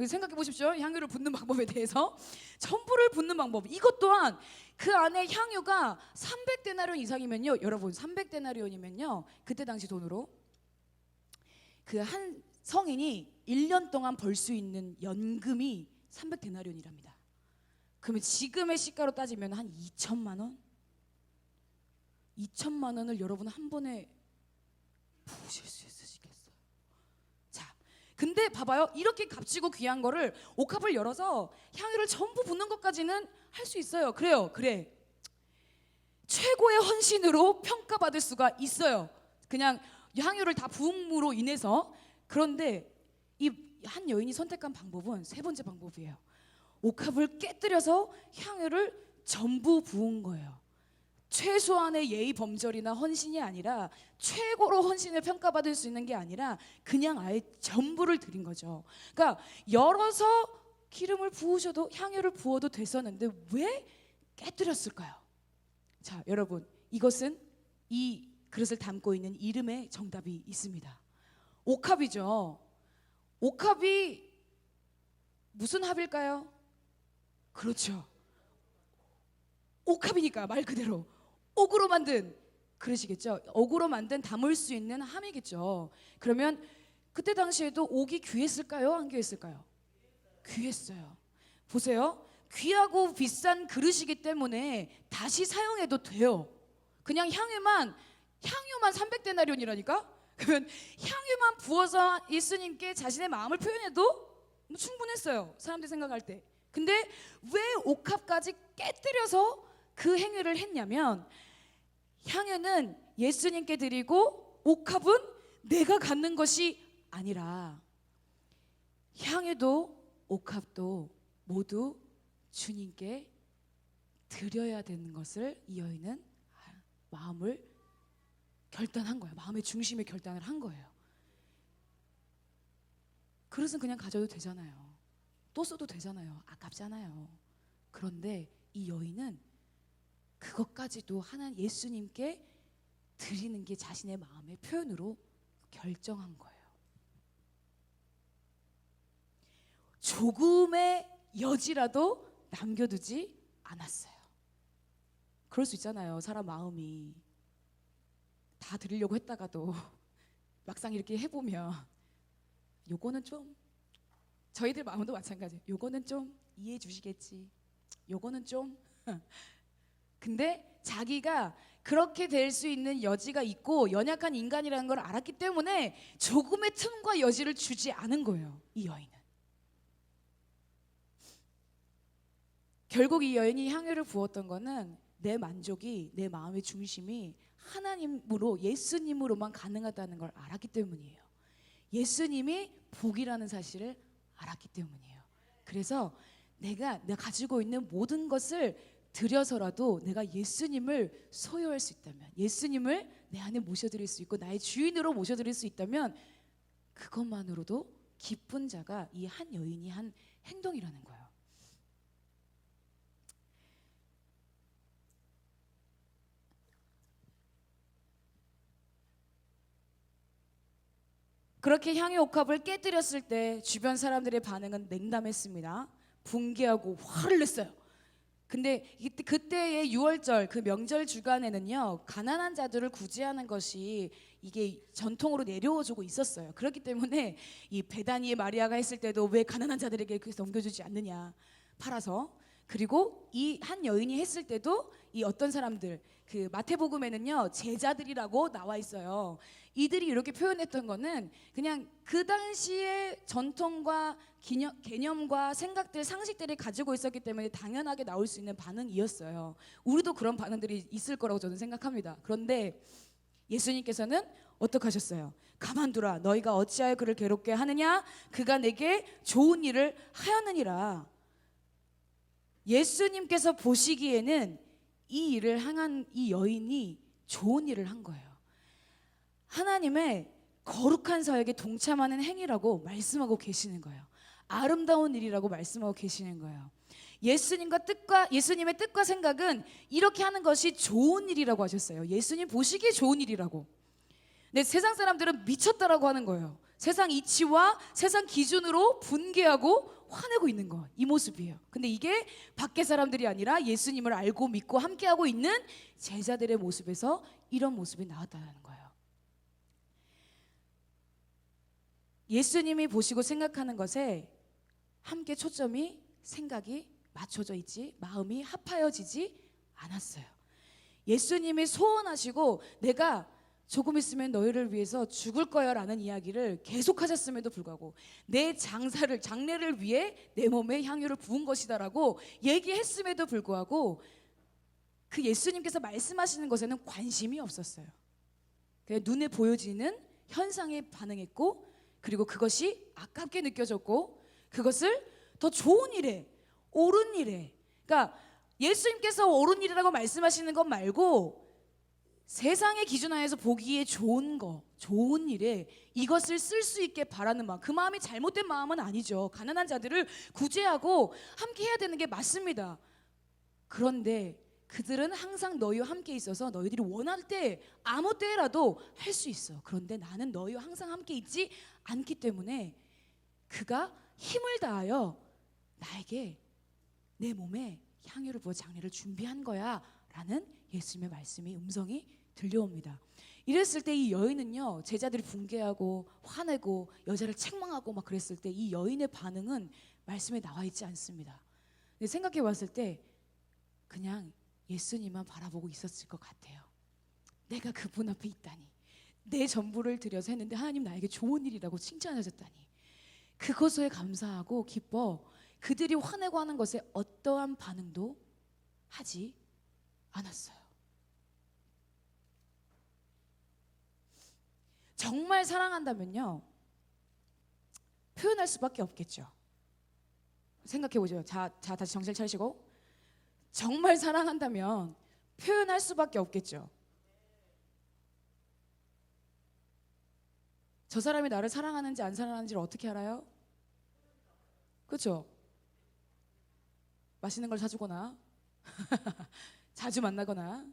생각해 보십시오. 향유를 붓는 방법에 대해서 전부를 붓는 방법. 이것 또한 그 안에 향유가 300데나리온 이상이면요. 여러분 300데나리온이면요. 그때 당시 돈으로 그 한 성인이 1년 동안 벌 수 있는 연금이 300데나리온이랍니다. 그러면 지금의 시가로 따지면 한 2천만 원? 2천만 원을 여러분 한 번에 부으실 수 있으시겠어요? 자, 근데 봐봐요. 이렇게 값지고 귀한 거를 옥합을 열어서 향유를 전부 붓는 것까지는 할 수 있어요. 그래. 최고의 헌신으로 평가받을 수가 있어요. 그냥 향유를 다 부음으로 인해서. 그런데 이 한 여인이 선택한 방법은 세 번째 방법이에요. 옥합을 깨뜨려서 향유를 전부 부은 거예요. 최소한의 예의 범절이나 헌신이 아니라, 최고로 헌신을 평가받을 수 있는 게 아니라 그냥 아예 전부를 드린 거죠. 그러니까 열어서 기름을 부으셔도, 향유를 부어도 됐었는데 왜 깨뜨렸을까요? 자, 여러분, 이것은 이 그릇을 담고 있는 이름의 정답이 있습니다. 옥합이죠. 옥합이 무슨 합일까요? 그렇죠. 옥합이니까 말 그대로 옥으로 만든 그릇이겠죠. 옥으로 만든 담을 수 있는 함이겠죠. 그러면 그때 당시에도 옥이 귀했을까요? 안 귀했을까요? 귀했어요. 보세요. 귀하고 비싼 그릇이기 때문에 다시 사용해도 돼요. 그냥 향유만 300데나리온이라니까? 그러면 향유만 부어서 예수님께 자신의 마음을 표현해도 뭐 충분했어요. 사람들이 생각할 때. 근데 왜 옥합까지 깨뜨려서 그 행위를 했냐면, 향유는 예수님께 드리고 옥합은 내가 갖는 것이 아니라 향유도 옥합도 모두 주님께 드려야 되는 것을 이 여인은 마음을 결단한 거예요. 마음의 중심에 결단을 한 거예요. 그릇은 그냥 가져도 되잖아요. 또 써도 되잖아요. 아깝잖아요. 그런데 이 여인은 그것까지도 하나님 예수님께 드리는 게 자신의 마음의 표현으로 결정한 거예요. 조금의 여지라도 남겨두지 않았어요. 그럴 수 있잖아요. 사람 마음이 다 드리려고 했다가도 막상 이렇게 해보면 요거는 좀, 저희들 마음도 마찬가지예요. 요거는 좀 이해해 주시겠지, 요거는 좀 근데 자기가 그렇게 될 수 있는 여지가 있고 연약한 인간이라는 걸 알았기 때문에 조금의 틈과 여지를 주지 않은 거예요. 이 여인은 결국 이 여인이 향유를 부었던 거는 내 만족이, 내 마음의 중심이 하나님으로, 예수님으로만 가능하다는 걸 알았기 때문이에요. 예수님이 복이라는 사실을 알았기 때문이에요. 그래서 내가 가지고 있는 모든 것을 들여서라도 내가 예수님을 소유할 수 있다면, 예수님을 내 안에 모셔드릴 수 있고 나의 주인으로 모셔드릴 수 있다면 그것만으로도 기쁜 자가 이 한 여인이 한 행동이라는 거예요. 그렇게 향유 옥합을 깨뜨렸을 때 주변 사람들의 반응은 냉담했습니다. 붕괴하고 화를 냈어요. 근데 그때의 유월절, 그 명절 주간에는요, 가난한 자들을 구제하는 것이 이게 전통으로 내려오고 있었어요. 그렇기 때문에 이 베다니의 마리아가 했을 때도 왜 가난한 자들에게 넘겨주지 않느냐, 팔아서. 그리고 이 한 여인이 했을 때도 이 어떤 사람들, 그 마태복음에는요 제자들이라고 나와 있어요. 이들이 이렇게 표현했던 거는 그냥 그 당시의 전통과 개념과 생각들, 상식들을 가지고 있었기 때문에 당연하게 나올 수 있는 반응이었어요. 우리도 그런 반응들이 있을 거라고 저는 생각합니다. 그런데 예수님께서는 어떻게 하셨어요? 가만두라, 너희가 어찌하여 그를 괴롭게 하느냐? 그가 내게 좋은 일을 하였느니라. 예수님께서 보시기에는 이 일을 행한 이 여인이 좋은 일을 한 거예요. 하나님의 거룩한 사역에 동참하는 행위라고 말씀하고 계시는 거예요. 아름다운 일이라고 말씀하고 계시는 거예요. 예수님의 뜻과 생각은 이렇게 하는 것이 좋은 일이라고 하셨어요. 예수님 보시기에 좋은 일이라고. 근데 세상 사람들은 미쳤다라고 하는 거예요. 세상 이치와 세상 기준으로 분개하고 화내고 있는 거, 이 모습이에요. 근데 이게 밖에 사람들이 아니라 예수님을 알고 믿고 함께하고 있는 제자들의 모습에서 이런 모습이 나왔다는 거예요. 예수님이 보시고 생각하는 것에 함께 초점이, 생각이 맞춰져 있지, 마음이 합하여지지 않았어요. 예수님이 소원하시고 내가 조금 있으면 너희를 위해서 죽을 거야 라는 이야기를 계속하셨음에도 불구하고 내 장례를 위해 내 몸에 향유를 부은 것이다 라고 얘기했음에도 불구하고 그 예수님께서 말씀하시는 것에는 관심이 없었어요. 그냥 눈에 보여지는 현상에 반응했고, 그리고 그것이 아깝게 느껴졌고, 그것을 더 좋은 일에, 옳은 일에, 그러니까 예수님께서 옳은 일이라고 말씀하시는 것 말고 세상의 기준 하에서 보기에 좋은 거, 좋은 일에 이것을 쓸 수 있게 바라는 마음, 그 마음이 잘못된 마음은 아니죠. 가난한 자들을 구제하고 함께 해야 되는 게 맞습니다. 그런데 그들은 항상 너희와 함께 있어서 너희들이 원할 때 아무 때라도 할 수 있어. 그런데 나는 너희와 항상 함께 있지 않기 때문에 그가 힘을 다하여 나에게 내 몸에 향유를 부어 장례를 준비한 거야 라는 예수님의 말씀이, 음성이 들려옵니다. 이랬을 때 이 여인은요, 제자들이 붕괴하고 화내고 여자를 책망하고 막 그랬을 때 이 여인의 반응은 말씀에 나와 있지 않습니다. 근데 생각해 봤을 때 그냥 예수님만 바라보고 있었을 것 같아요. 내가 그분 앞에 있다니, 내 전부를 들여서 했는데 하나님 나에게 좋은 일이라고 칭찬하셨다니, 그것에 감사하고 기뻐 그들이 화내고 하는 것에 어떠한 반응도 하지 않았어요. 정말 사랑한다면요, 표현할 수밖에 없겠죠. 생각해보죠. 자, 다시 정신 차리시고. 정말 사랑한다면 표현할 수밖에 없겠죠. 저 사람이 나를 사랑하는지 안 사랑하는지를 어떻게 알아요? 그렇죠? 맛있는 걸 사주거나 자주 만나거나,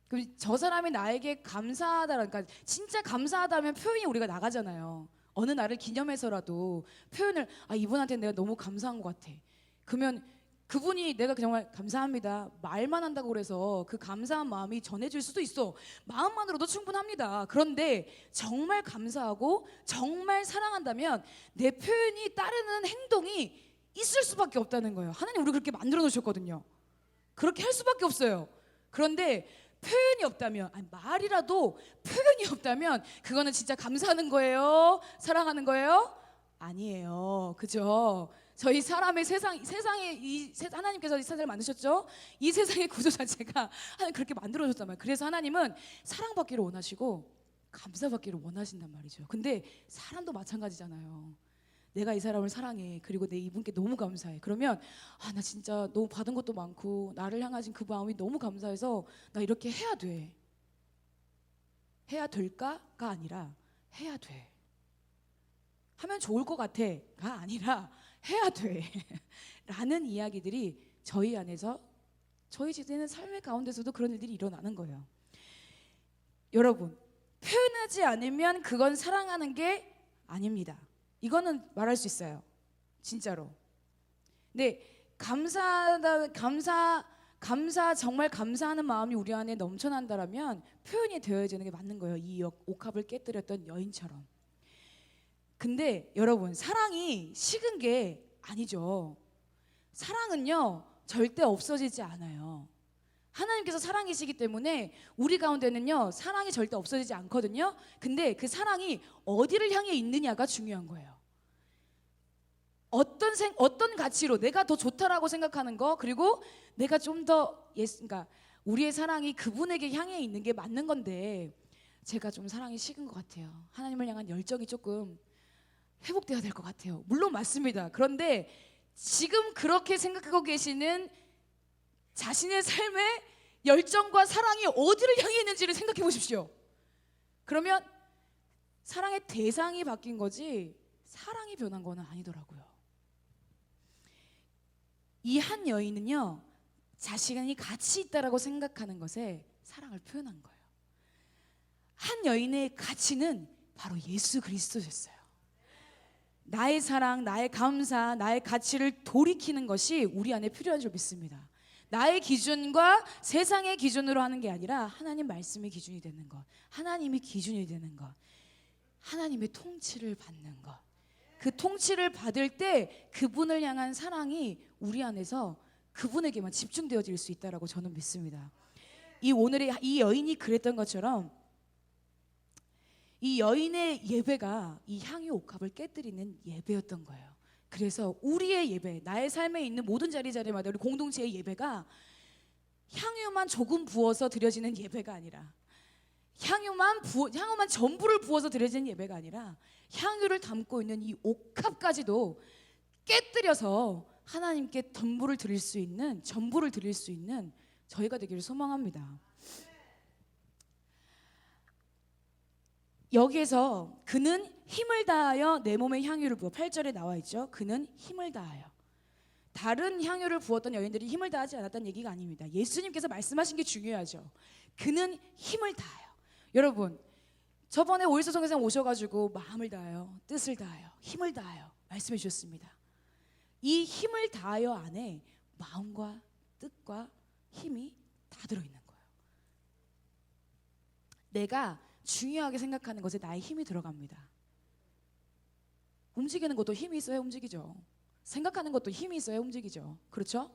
그럼 저 사람이 나에게 감사하다, 그러니까 진짜 감사하다면 표현이 우리가 나가잖아요. 어느 날을 기념해서라도 표현을, 이분한테 내가 너무 감사한 것 같아. 그러면 그분이 내가 정말 감사합니다 말만 한다고 그래서 그 감사한 마음이 전해질 수도 있어. 마음만으로도 충분합니다. 그런데 정말 감사하고 정말 사랑한다면 내 표현이 따르는 행동이 있을 수밖에 없다는 거예요. 하나님 우리 그렇게 만들어 놓으셨거든요. 그렇게 할 수밖에 없어요. 그런데 표현이 없다면, 말이라도 표현이 없다면 그거는 진짜 감사하는 거예요? 사랑하는 거예요? 아니에요. 그죠? 저희 사람의 세상에 하나님께서 이 세상을 만드셨죠? 이 세상의 구조 자체가 하나님 그렇게 만들어줬단 말이에요. 그래서 하나님은 사랑받기를 원하시고 감사받기를 원하신단 말이죠. 근데 사람도 마찬가지잖아요. 내가 이 사람을 사랑해. 그리고 내 이분께 너무 감사해. 그러면 나 진짜 너무 받은 것도 많고 나를 향하신 그 마음이 너무 감사해서 나 이렇게 해야 돼. 해야 될까가 아니라 해야 돼. 하면 좋을 것 같아가 아니라 해야 돼 라는 이야기들이 저희 안에서, 저희 지대는 삶의 가운데서도 그런 일들이 일어나는 거예요. 여러분, 표현하지 않으면 그건 사랑하는 게 아닙니다. 이거는 말할 수 있어요. 진짜로. 근데 정말 감사하는 마음이 우리 안에 넘쳐난다라면 표현이 되어야 되는 게 맞는 거예요. 이 옥합을 깨뜨렸던 여인처럼. 근데 여러분, 사랑이 식은 게 아니죠. 사랑은요 절대 없어지지 않아요. 하나님께서 사랑이시기 때문에 우리 가운데는요 사랑이 절대 없어지지 않거든요. 근데 그 사랑이 어디를 향해 있느냐가 중요한 거예요. 어떤 가치로 내가 더 좋다라고 생각하는 거, 그리고 내가 좀 더 그러니까 우리의 사랑이 그분에게 향해 있는 게 맞는 건데, 제가 좀 사랑이 식은 것 같아요. 하나님을 향한 열정이 조금 회복돼야 될 것 같아요. 물론 맞습니다. 그런데 지금 그렇게 생각하고 계시는 자신의 삶의 열정과 사랑이 어디를 향해 있는지를 생각해 보십시오. 그러면 사랑의 대상이 바뀐 거지 사랑이 변한 건 아니더라고요. 이 한 여인은요 자신이 가치 있다라고 생각하는 것에 사랑을 표현한 거예요. 한 여인의 가치는 바로 예수 그리스도였어요. 나의 사랑, 나의 감사, 나의 가치를 돌이키는 것이 우리 안에 필요한 줄 믿습니다. 나의 기준과 세상의 기준으로 하는 게 아니라 하나님 말씀의 기준이 되는 것, 하나님이 기준이 되는 것, 하나님의 통치를 받는 것. 그 통치를 받을 때 그분을 향한 사랑이 우리 안에서 그분에게만 집중되어질 수 있다라고 저는 믿습니다. 오늘의 이 여인이 그랬던 것처럼 이 여인의 예배가 이 향유 옥합을 깨뜨리는 예배였던 거예요. 그래서 우리의 예배, 나의 삶에 있는 모든 자리마다 우리 공동체의 예배가 향유만 조금 부어서 드려지는 예배가 아니라, 향유만 전부를 부어서 드려지는 예배가 아니라 향유를 담고 있는 이 옥합까지도 깨뜨려서 하나님께 전부를 드릴 수 있는 저희가 되기를 소망합니다. 여기에서 그는 힘을 다하여 내 몸에 향유를 부어, 8절에 나와 있죠. 그는 힘을 다하여. 다른 향유를 부었던 여인들이 힘을 다하지 않았다는 얘기가 아닙니다. 예수님께서 말씀하신 게 중요하죠. 그는 힘을 다하여. 여러분, 저번에 오일서 선교사님 오셔가지고 마음을 다하여, 뜻을 다하여, 힘을 다하여 말씀해 주셨습니다. 이 힘을 다하여 안에 마음과 뜻과 힘이 다 들어있는 거예요. 내가 중요하게 생각하는 것에 나의 힘이 들어갑니다. 움직이는 것도 힘이 있어야 움직이죠. 생각하는 것도 힘이 있어야 움직이죠. 그렇죠?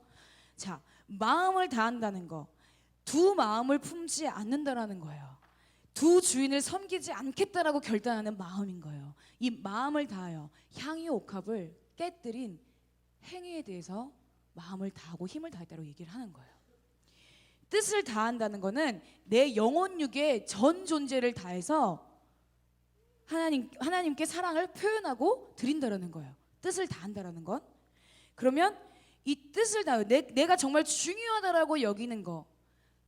자, 마음을 다한다는 거, 두 마음을 품지 않는다라는 거예요. 두 주인을 섬기지 않겠다라고 결단하는 마음인 거예요. 이 마음을 다하여 향유 옥합을 깨뜨린 행위에 대해서 마음을 다하고 힘을 다했다고 얘기를 하는 거예요. 뜻을 다한다는 거는 내 영혼육의 전 존재를 다해서 하나님께 사랑을 표현하고 드린다라는 거예요. 뜻을 다한다라는 건. 그러면 이 뜻을 다 내가 정말 중요하다라고 여기는 거,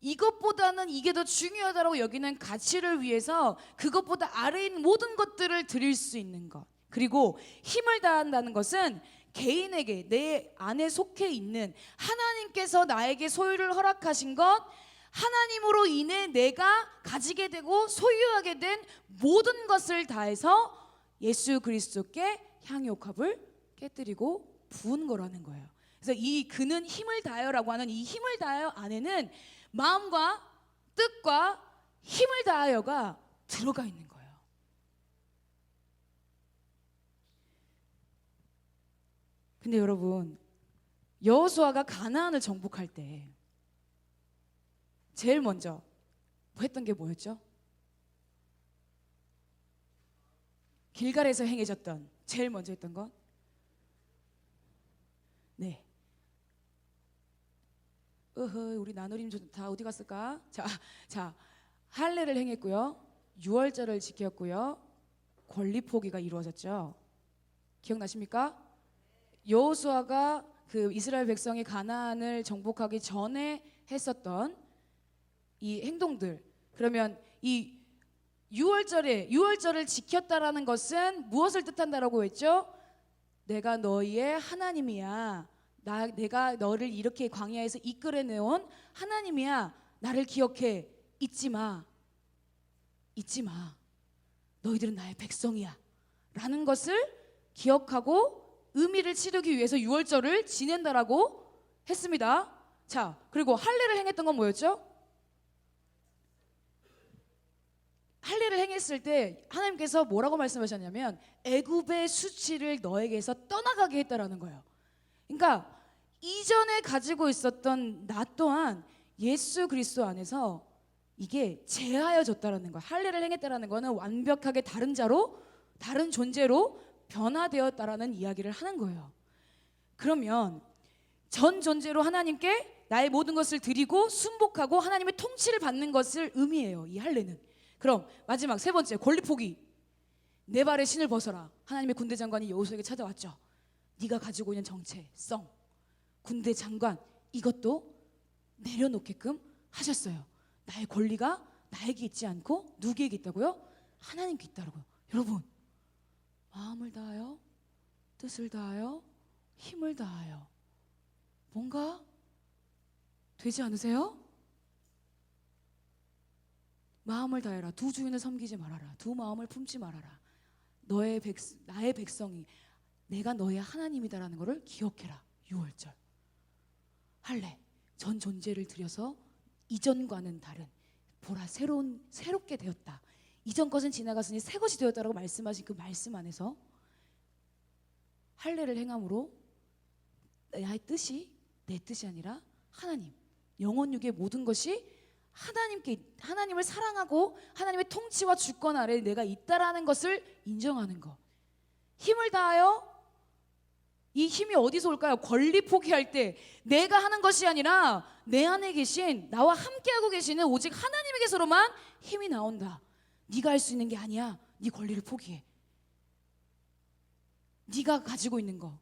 이것보다는 이게 더 중요하다라고 여기는 가치를 위해서 그것보다 아래에 있는 모든 것들을 드릴 수 있는 것. 그리고 힘을 다한다는 것은 개인에게 내 안에 속해 있는 하나님께서 나에게 소유를 허락하신 것, 하나님으로 인해 내가 가지게 되고 소유하게 된 모든 것을 다해서 예수 그리스도께 향유옥합을 깨뜨리고 부은 거라는 거예요. 그래서 이 그는 힘을 다하여라고 하는 이 힘을 다하여 안에는 마음과 뜻과 힘을 다하여가 들어가 있는 거예요. 근데 여러분, 여호수아가 가나안을 정복할 때 제일 먼저 했던 게 뭐였죠? 길갈에서 행해졌던 제일 먼저 했던 건 네. 우리 나누림 다 어디 갔을까? 자, 할례를 행했고요. 유월절을 지켰고요. 권리 포기가 이루어졌죠. 기억나십니까? 여호수아가 그 이스라엘 백성이 가나안을 정복하기 전에 했었던 이 행동들. 그러면 이 유월절을 지켰다라는 것은 무엇을 뜻한다라고 했죠? 내가 너희의 하나님이야. 내가 너를 이렇게 광야에서 이끌어내온 하나님이야. 나를 기억해. 잊지 마. 너희들은 나의 백성이야. 라는 것을 기억하고 의미를 치르기 위해서 유월절을 지낸다라고 했습니다. 자, 그리고 할례를 행했던 건 뭐였죠? 할례를 행했을 때 하나님께서 뭐라고 말씀하셨냐면 애굽의 수치를 너에게서 떠나가게 했다라는 거예요. 그러니까 이전에 가지고 있었던 나 또한 예수 그리스도 안에서 이게 제하여졌다라는 거예요. 할례를 행했다라는 거는 완벽하게 다른 자로, 다른 존재로 변화되었다라는 이야기를 하는 거예요. 그러면 전 존재로 하나님께 나의 모든 것을 드리고 순복하고 하나님의 통치를 받는 것을 의미해요. 이 할례는. 그럼 마지막 세 번째, 권리 포기. 내 발에 신을 벗어라. 하나님의 군대 장관이 여호수아에게 찾아왔죠. 네가 가지고 있는 정체성, 군대 장관, 이것도 내려놓게끔 하셨어요. 나의 권리가 나에게 있지 않고 누구에게 있다고요? 하나님께 있다고요. 여러분, 마음을 다하여, 뜻을 다하여, 힘을 다하여. 뭔가 되지 않으세요? 마음을 다해라. 두 주인을 섬기지 말아라. 두 마음을 품지 말아라. 나의 백성이 내가 너의 하나님이다라는 것을 기억해라. 유월절 할례, 전 존재를 들여서 이전과는 다른 보라 새롭게 되었다. 이전 것은 지나갔으니 새 것이 되었다라고 말씀하신 그 말씀 안에서 할례를 행함으로 나의 뜻이 내 뜻이 아니라 하나님, 영원육의 모든 것이 하나님을 사랑하고 하나님의 통치와 주권 아래 내가 있다라는 것을 인정하는 것. 힘을 다하여, 이 힘이 어디서 올까요? 권리 포기할 때 내가 하는 것이 아니라 내 안에 계신, 나와 함께하고 계시는 오직 하나님에게서로만 힘이 나온다. 네가 할 수 있는 게 아니야. 네 권리를 포기해. 네가 가지고 있는 거,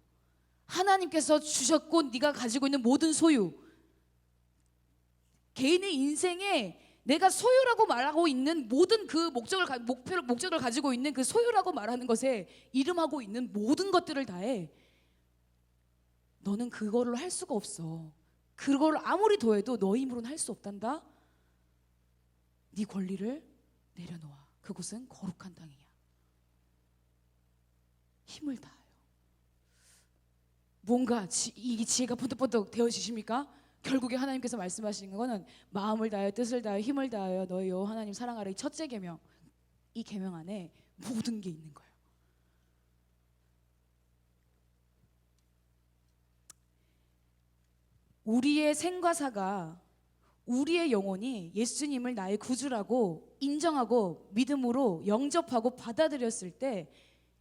하나님께서 주셨고 네가 가지고 있는 모든 소유, 개인의 인생에 내가 소유라고 말하고 있는 모든 그 목적을 가지고 있는 그 소유라고 말하는 것에 이름하고 있는 모든 것들을 다해. 너는 그거를 할 수가 없어. 그걸 아무리 더해도 너 힘으로는 할 수 없단다. 네 권리를 내려놓아. 그곳은 거룩한 땅이야. 힘을 다하여. 뭔가 이 지혜가 번뜩번뜩 되어지십니까? 결국에 하나님께서 말씀하시는 거는 마음을 다하여, 뜻을 다하여, 힘을 다하여 너희 여호와 하나님 사랑하라. 이 첫째 계명, 이 계명 안에 모든 게 있는 거예요. 우리의 생과 사가, 우리의 영혼이 예수님을 나의 구주라고 인정하고 믿음으로 영접하고 받아들였을 때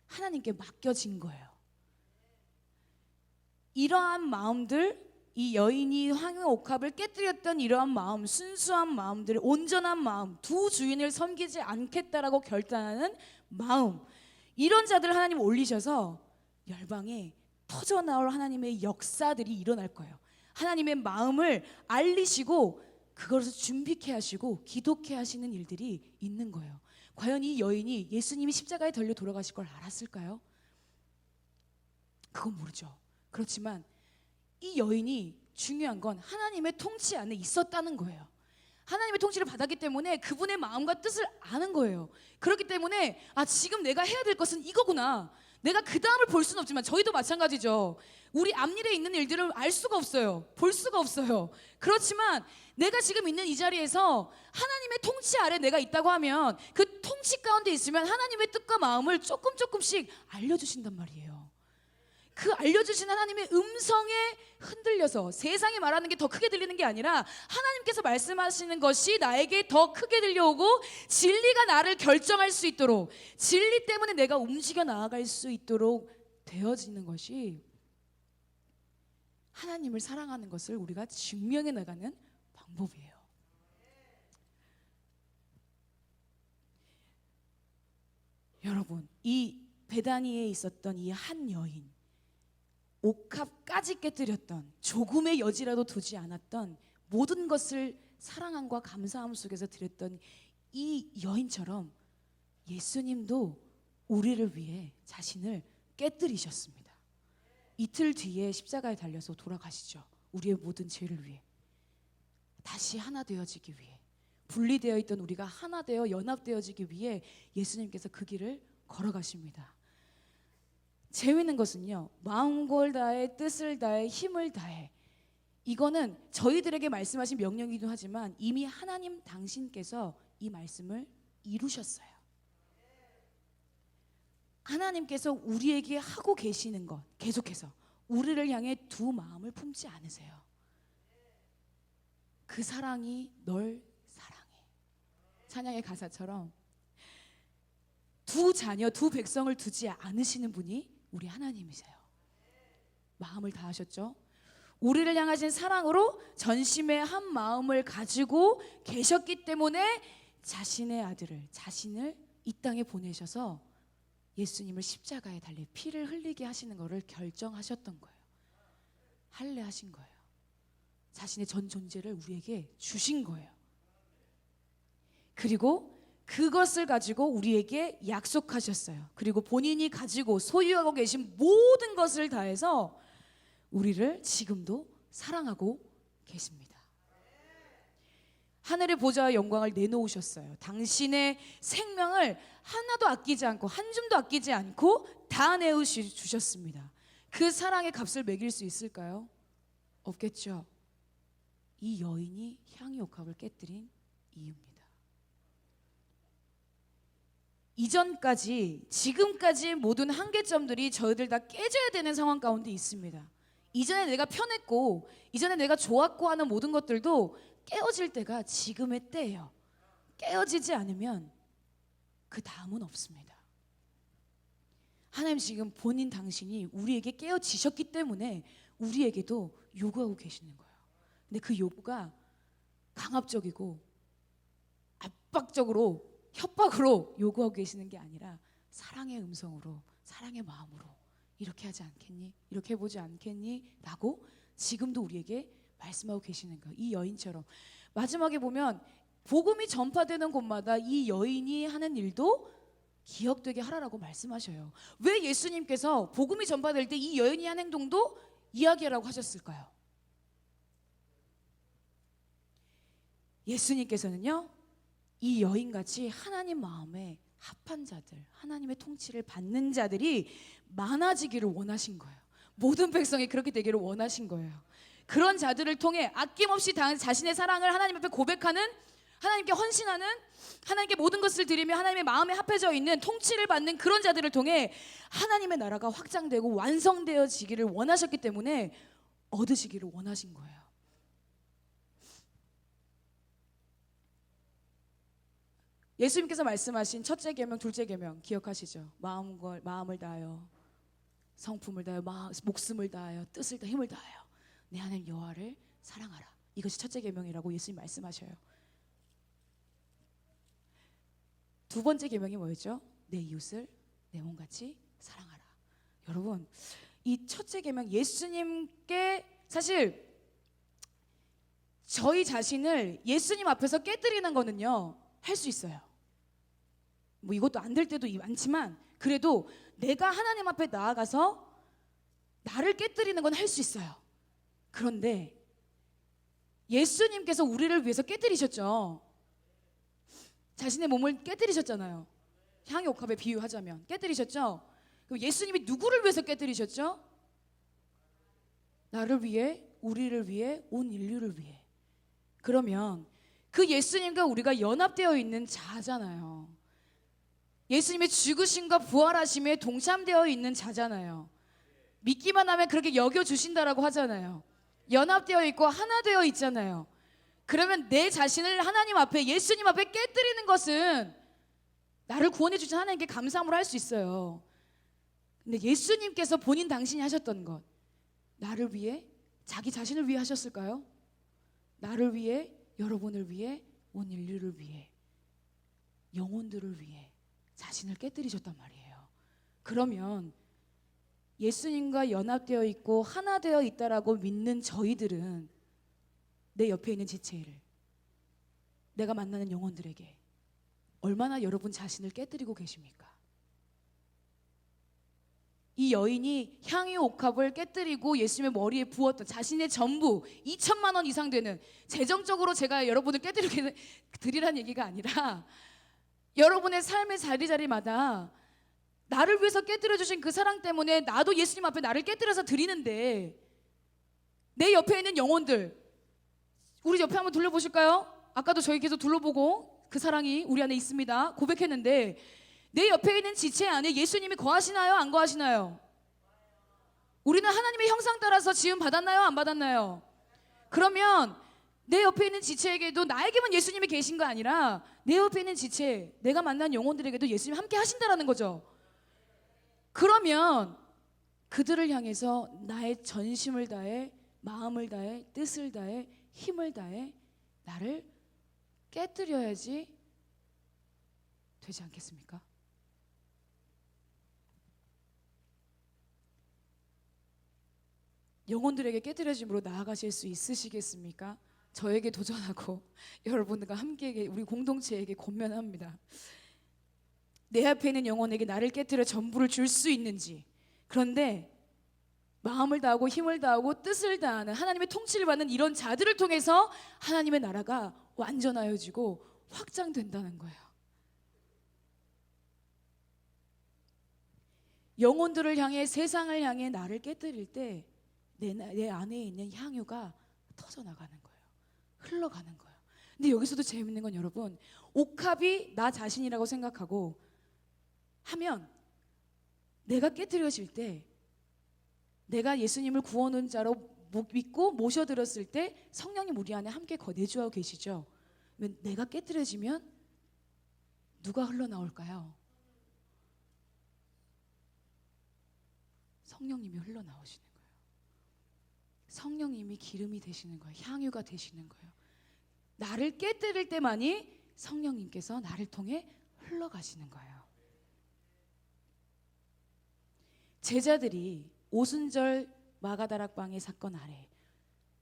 하나님께 맡겨진 거예요. 이러한 마음들, 이 여인이 황금 옥합을 깨뜨렸던 이러한 마음, 순수한 마음들, 온전한 마음, 두 주인을 섬기지 않겠다라고 결단하는 마음, 이런 자들을 하나님 올리셔서 열방에 터져나올 하나님의 역사들이 일어날 거예요. 하나님의 마음을 알리시고 그것을 준비케 하시고 기독케 하시는 일들이 있는 거예요. 과연 이 여인이 예수님이 십자가에 달려 돌아가실 걸 알았을까요? 그건 모르죠. 그렇지만 이 여인이 중요한 건 하나님의 통치 안에 있었다는 거예요. 하나님의 통치를 받았기 때문에 그분의 마음과 뜻을 아는 거예요. 그렇기 때문에 지금 내가 해야 될 것은 이거구나. 내가 그 다음을 볼 수는 없지만 저희도 마찬가지죠. 우리 앞일에 있는 일들을 알 수가 없어요. 볼 수가 없어요. 그렇지만 내가 지금 있는 이 자리에서 하나님의 통치 아래 내가 있다고 하면 그 통치 가운데 있으면 하나님의 뜻과 마음을 조금씩 알려주신단 말이에요. 그 알려주신 하나님의 음성에 흔들려서 세상이 말하는 게 더 크게 들리는 게 아니라 하나님께서 말씀하시는 것이 나에게 더 크게 들려오고 진리가 나를 결정할 수 있도록, 진리 때문에 내가 움직여 나아갈 수 있도록 되어지는 것이 하나님을 사랑하는 것을 우리가 증명해 나가는 방법이에요. 여러분, 이 베다니에 있었던 이 한 여인, 옥합까지 깨뜨렸던, 조금의 여지라도 두지 않았던, 모든 것을 사랑함과 감사함 속에서 드렸던 이 여인처럼 예수님도 우리를 위해 자신을 깨뜨리셨습니다. 이틀 뒤에 십자가에 달려서 돌아가시죠. 우리의 모든 죄를 위해, 다시 하나 되어지기 위해, 분리되어 있던 우리가 하나 되어 연합되어지기 위해 예수님께서 그 길을 걸어가십니다. 재미있는 것은요, 마음을 다해, 뜻을 다해, 힘을 다해, 이거는 저희들에게 말씀하신 명령이기도 하지만 이미 하나님 당신께서 이 말씀을 이루셨어요. 하나님께서 우리에게 하고 계시는 것, 계속해서 우리를 향해 두 마음을 품지 않으세요. 그 사랑이 널 사랑해. 찬양의 가사처럼 두 자녀, 두 백성을 두지 않으시는 분이 우리 하나님이세요. 마음을 다하셨죠. 우리를 향하신 사랑으로 전심의 한 마음을 가지고 계셨기 때문에 자신의 아들을, 자신을 이 땅에 보내셔서 예수님을 십자가에 달려 피를 흘리게 하시는 것을 결정하셨던 거예요. 할례하신 거예요. 자신의 전 존재를 우리에게 주신 거예요. 그리고 그것을 가지고 우리에게 약속하셨어요. 그리고 본인이 가지고 소유하고 계신 모든 것을 다해서 우리를 지금도 사랑하고 계십니다. 하늘의 보좌와 영광을 내놓으셨어요. 당신의 생명을 하나도 아끼지 않고 한 줌도 아끼지 않고 다 내어주셨습니다. 그 사랑의 값을 매길 수 있을까요? 없겠죠. 이 여인이 향유 옥합을 깨뜨린 이유입니다. 이전까지, 지금까지 모든 한계점들이 저희들 다 깨져야 되는 상황 가운데 있습니다. 이전에 내가 편했고, 이전에 내가 좋았고 하는 모든 것들도 깨어질 때가 지금의 때예요. 깨어지지 않으면 그 다음은 없습니다. 하나님 지금 본인 당신이 우리에게 깨어지셨기 때문에 우리에게도 요구하고 계시는 거예요. 근데 그 요구가 강압적이고 압박적으로, 협박으로 요구하고 계시는 게 아니라 사랑의 음성으로, 사랑의 마음으로 이렇게 하지 않겠니? 이렇게 해보지 않겠니? 라고 지금도 우리에게 말씀하고 계시는 거예요. 이 여인처럼 마지막에 보면 복음이 전파되는 곳마다 이 여인이 하는 일도 기억되게 하라라고 말씀하셔요. 왜 예수님께서 복음이 전파될 때 이 여인이 한 행동도 이야기하라고 하셨을까요? 예수님께서는요, 이 여인같이 하나님 마음에 합한 자들, 하나님의 통치를 받는 자들이 많아지기를 원하신 거예요. 모든 백성이 그렇게 되기를 원하신 거예요. 그런 자들을 통해 아낌없이 자신의 사랑을 하나님 앞에 고백하는, 하나님께 헌신하는, 하나님께 모든 것을 드리며 하나님의 마음에 합해져 있는 통치를 받는 그런 자들을 통해 하나님의 나라가 확장되고 완성되어지기를 원하셨기 때문에 얻으시기를 원하신 거예요. 예수님께서 말씀하신 첫째 계명, 둘째 계명 기억하시죠? 마음을 다하여, 성품을 다하여, 목숨을 다하여, 뜻을 다하여, 힘을 다하여 내 하나님 여호와를 사랑하라. 이것이 첫째 계명이라고 예수님 말씀하셔요. 두 번째 계명이 뭐였죠? 내 이웃을 내 몸같이 사랑하라. 여러분, 이 첫째 계명, 예수님께 사실 저희 자신을 예수님 앞에서 깨뜨리는 거는요, 할 수 있어요. 뭐 이것도 안 될 때도 많지만 그래도 내가 하나님 앞에 나아가서 나를 깨뜨리는 건 할 수 있어요. 그런데 예수님께서 우리를 위해서 깨뜨리셨죠. 자신의 몸을 깨뜨리셨잖아요. 향유 옥합에 비유하자면 깨뜨리셨죠. 그럼 예수님이 누구를 위해서 깨뜨리셨죠? 나를 위해, 우리를 위해, 온 인류를 위해. 그러면 그 예수님과 우리가 연합되어 있는 자잖아요. 예수님의 죽으심과 부활하심에 동참되어 있는 자잖아요. 믿기만 하면 그렇게 여겨주신다라고 하잖아요. 연합되어 있고 하나 되어 있잖아요. 그러면 내 자신을 하나님 앞에, 예수님 앞에 깨뜨리는 것은 나를 구원해 주신 하나님께 감사함으로 할 수 있어요. 근데 예수님께서 본인 당신이 하셨던 것, 나를 위해, 자기 자신을 위해 하셨을까요? 나를 위해, 여러분을 위해, 온 인류를 위해, 영혼들을 위해 자신을 깨뜨리셨단 말이에요. 그러면 예수님과 연합되어 있고 하나 되어 있다라고 믿는 저희들은 내 옆에 있는 지체를, 내가 만나는 영혼들에게 얼마나 여러분 자신을 깨뜨리고 계십니까? 이 여인이 향유 옥합을 깨뜨리고 예수님의 머리에 부었던 자신의 전부 2천만 원 이상 되는, 재정적으로 제가 여러분을 깨뜨리게 드리라는 얘기가 아니라 여러분의 삶의 자리자리마다 나를 위해서 깨뜨려 주신 그 사랑 때문에 나도 예수님 앞에 나를 깨뜨려서 드리는데, 내 옆에 있는 영혼들, 우리 옆에 한번 둘러보실까요? 아까도 저희 계속 둘러보고 그 사랑이 우리 안에 있습니다 고백했는데, 내 옆에 있는 지체 안에 예수님이 거하시나요? 안 거하시나요? 우리는 하나님의 형상 따라서 지음 받았나요? 안 받았나요? 그러면 내 옆에 있는 지체에게도 나에게만 예수님이 계신 거 아니라 내 옆에 있는 지체, 내가 만난 영혼들에게도 예수님이 함께 하신다라는 거죠. 그러면 그들을 향해서 나의 전심을 다해, 마음을 다해, 뜻을 다해, 힘을 다해 나를 깨뜨려야지 되지 않겠습니까? 영혼들에게 깨뜨려짐으로 나아가실 수 있으시겠습니까? 저에게 도전하고 여러분들과 함께 우리 공동체에게 권면합니다. 내 앞에 있는 영혼에게 나를 깨뜨려 전부를 줄 수 있는지, 그런데 마음을 다하고 힘을 다하고 뜻을 다하는 하나님의 통치를 받는 이런 자들을 통해서 하나님의 나라가 완전하여지고 확장된다는 거예요. 영혼들을 향해, 세상을 향해 나를 깨뜨릴 때 내 안에 있는 향유가 터져나가는 거예요. 흘러가는 거예요. 근데 여기서도 재밌는 건 여러분, 옥합이 나 자신이라고 생각하고 하면 내가 깨뜨려질 때, 내가 예수님을 구원은 자로 믿고 모셔들었을 때 성령님 우리 안에 함께 내주하고 계시죠. 내가 깨뜨려지면 누가 흘러나올까요? 성령님이 흘러나오시는 거예요. 성령님이 기름이 되시는 거예요. 향유가 되시는 거예요. 나를 깨뜨릴 때만이 성령님께서 나를 통해 흘러가시는 거예요. 제자들이 오순절 마가다락방의 사건 아래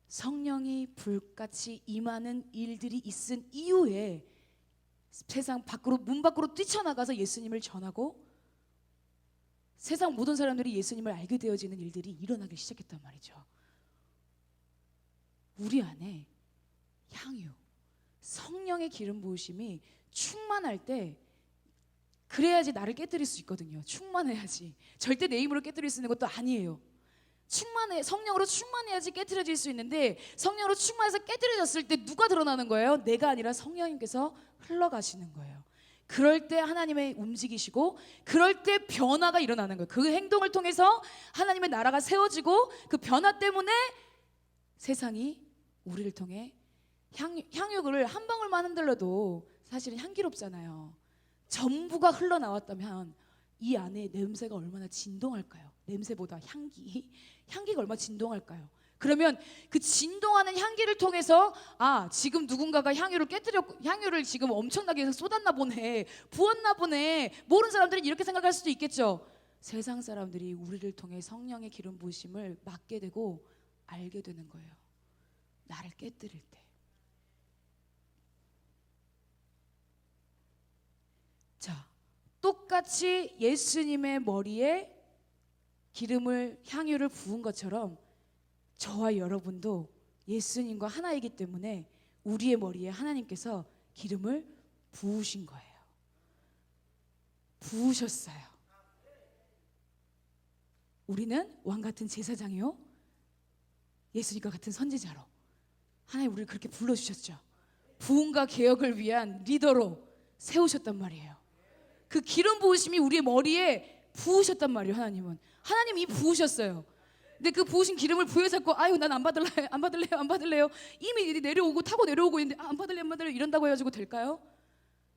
성령이 불같이 임하는 일들이 있은 이후에 세상 밖으로, 문 밖으로 뛰쳐나가서 예수님을 전하고 세상 모든 사람들이 예수님을 알게 되어지는 일들이 일어나기 시작했단 말이죠. 우리 안에 향유, 성령의 기름 부으심이 충만할 때, 그래야지 나를 깨뜨릴 수 있거든요. 충만해야지. 절대 내 힘으로 깨뜨릴 수 있는 것도 아니에요. 성령으로 충만해야지 깨뜨려질 수 있는데, 성령으로 충만해서 깨뜨려졌을 때 누가 드러나는 거예요? 내가 아니라 성령님께서 흘러가시는 거예요. 그럴 때 하나님의 움직이시고, 그럴 때 변화가 일어나는 거예요. 그 행동을 통해서 하나님의 나라가 세워지고, 그 변화 때문에 세상이 우리를 통해 향유를 한 방울만 흔들러도 사실은 향기롭잖아요. 전부가 흘러나왔다면 이 안에 냄새가 얼마나 진동할까요? 냄새보다 향기가 얼마나 진동할까요? 그러면 그 진동하는 향기를 통해서 아, 지금 누군가가 향유를 지금 엄청나게 쏟았나 보네, 부었나 보네. 모르는 사람들은 이렇게 생각할 수도 있겠죠. 세상 사람들이 우리를 통해 성령의 기름 부으심을 맡게 되고 알게 되는 거예요. 나를 깨뜨릴 때. 자, 똑같이 예수님의 머리에 향유를 부은 것처럼 저와 여러분도 예수님과 하나이기 때문에 우리의 머리에 하나님께서 기름을 부으신 거예요. 부으셨어요. 우리는 왕 같은 제사장이요, 예수님과 같은 선지자로 하나님 우리를 그렇게 불러주셨죠. 부흥과 개혁을 위한 리더로 세우셨단 말이에요. 그 기름 부으심이 우리의 머리에 부으셨단 말이에요. 하나님이 부으셨어요. 근데 그 부으신 기름을 부여잡고 아유 난 안 받을래요. 이미 내려오고 타고 내려오고 있는데 안 받을래요 이런다고 해가지고 될까요?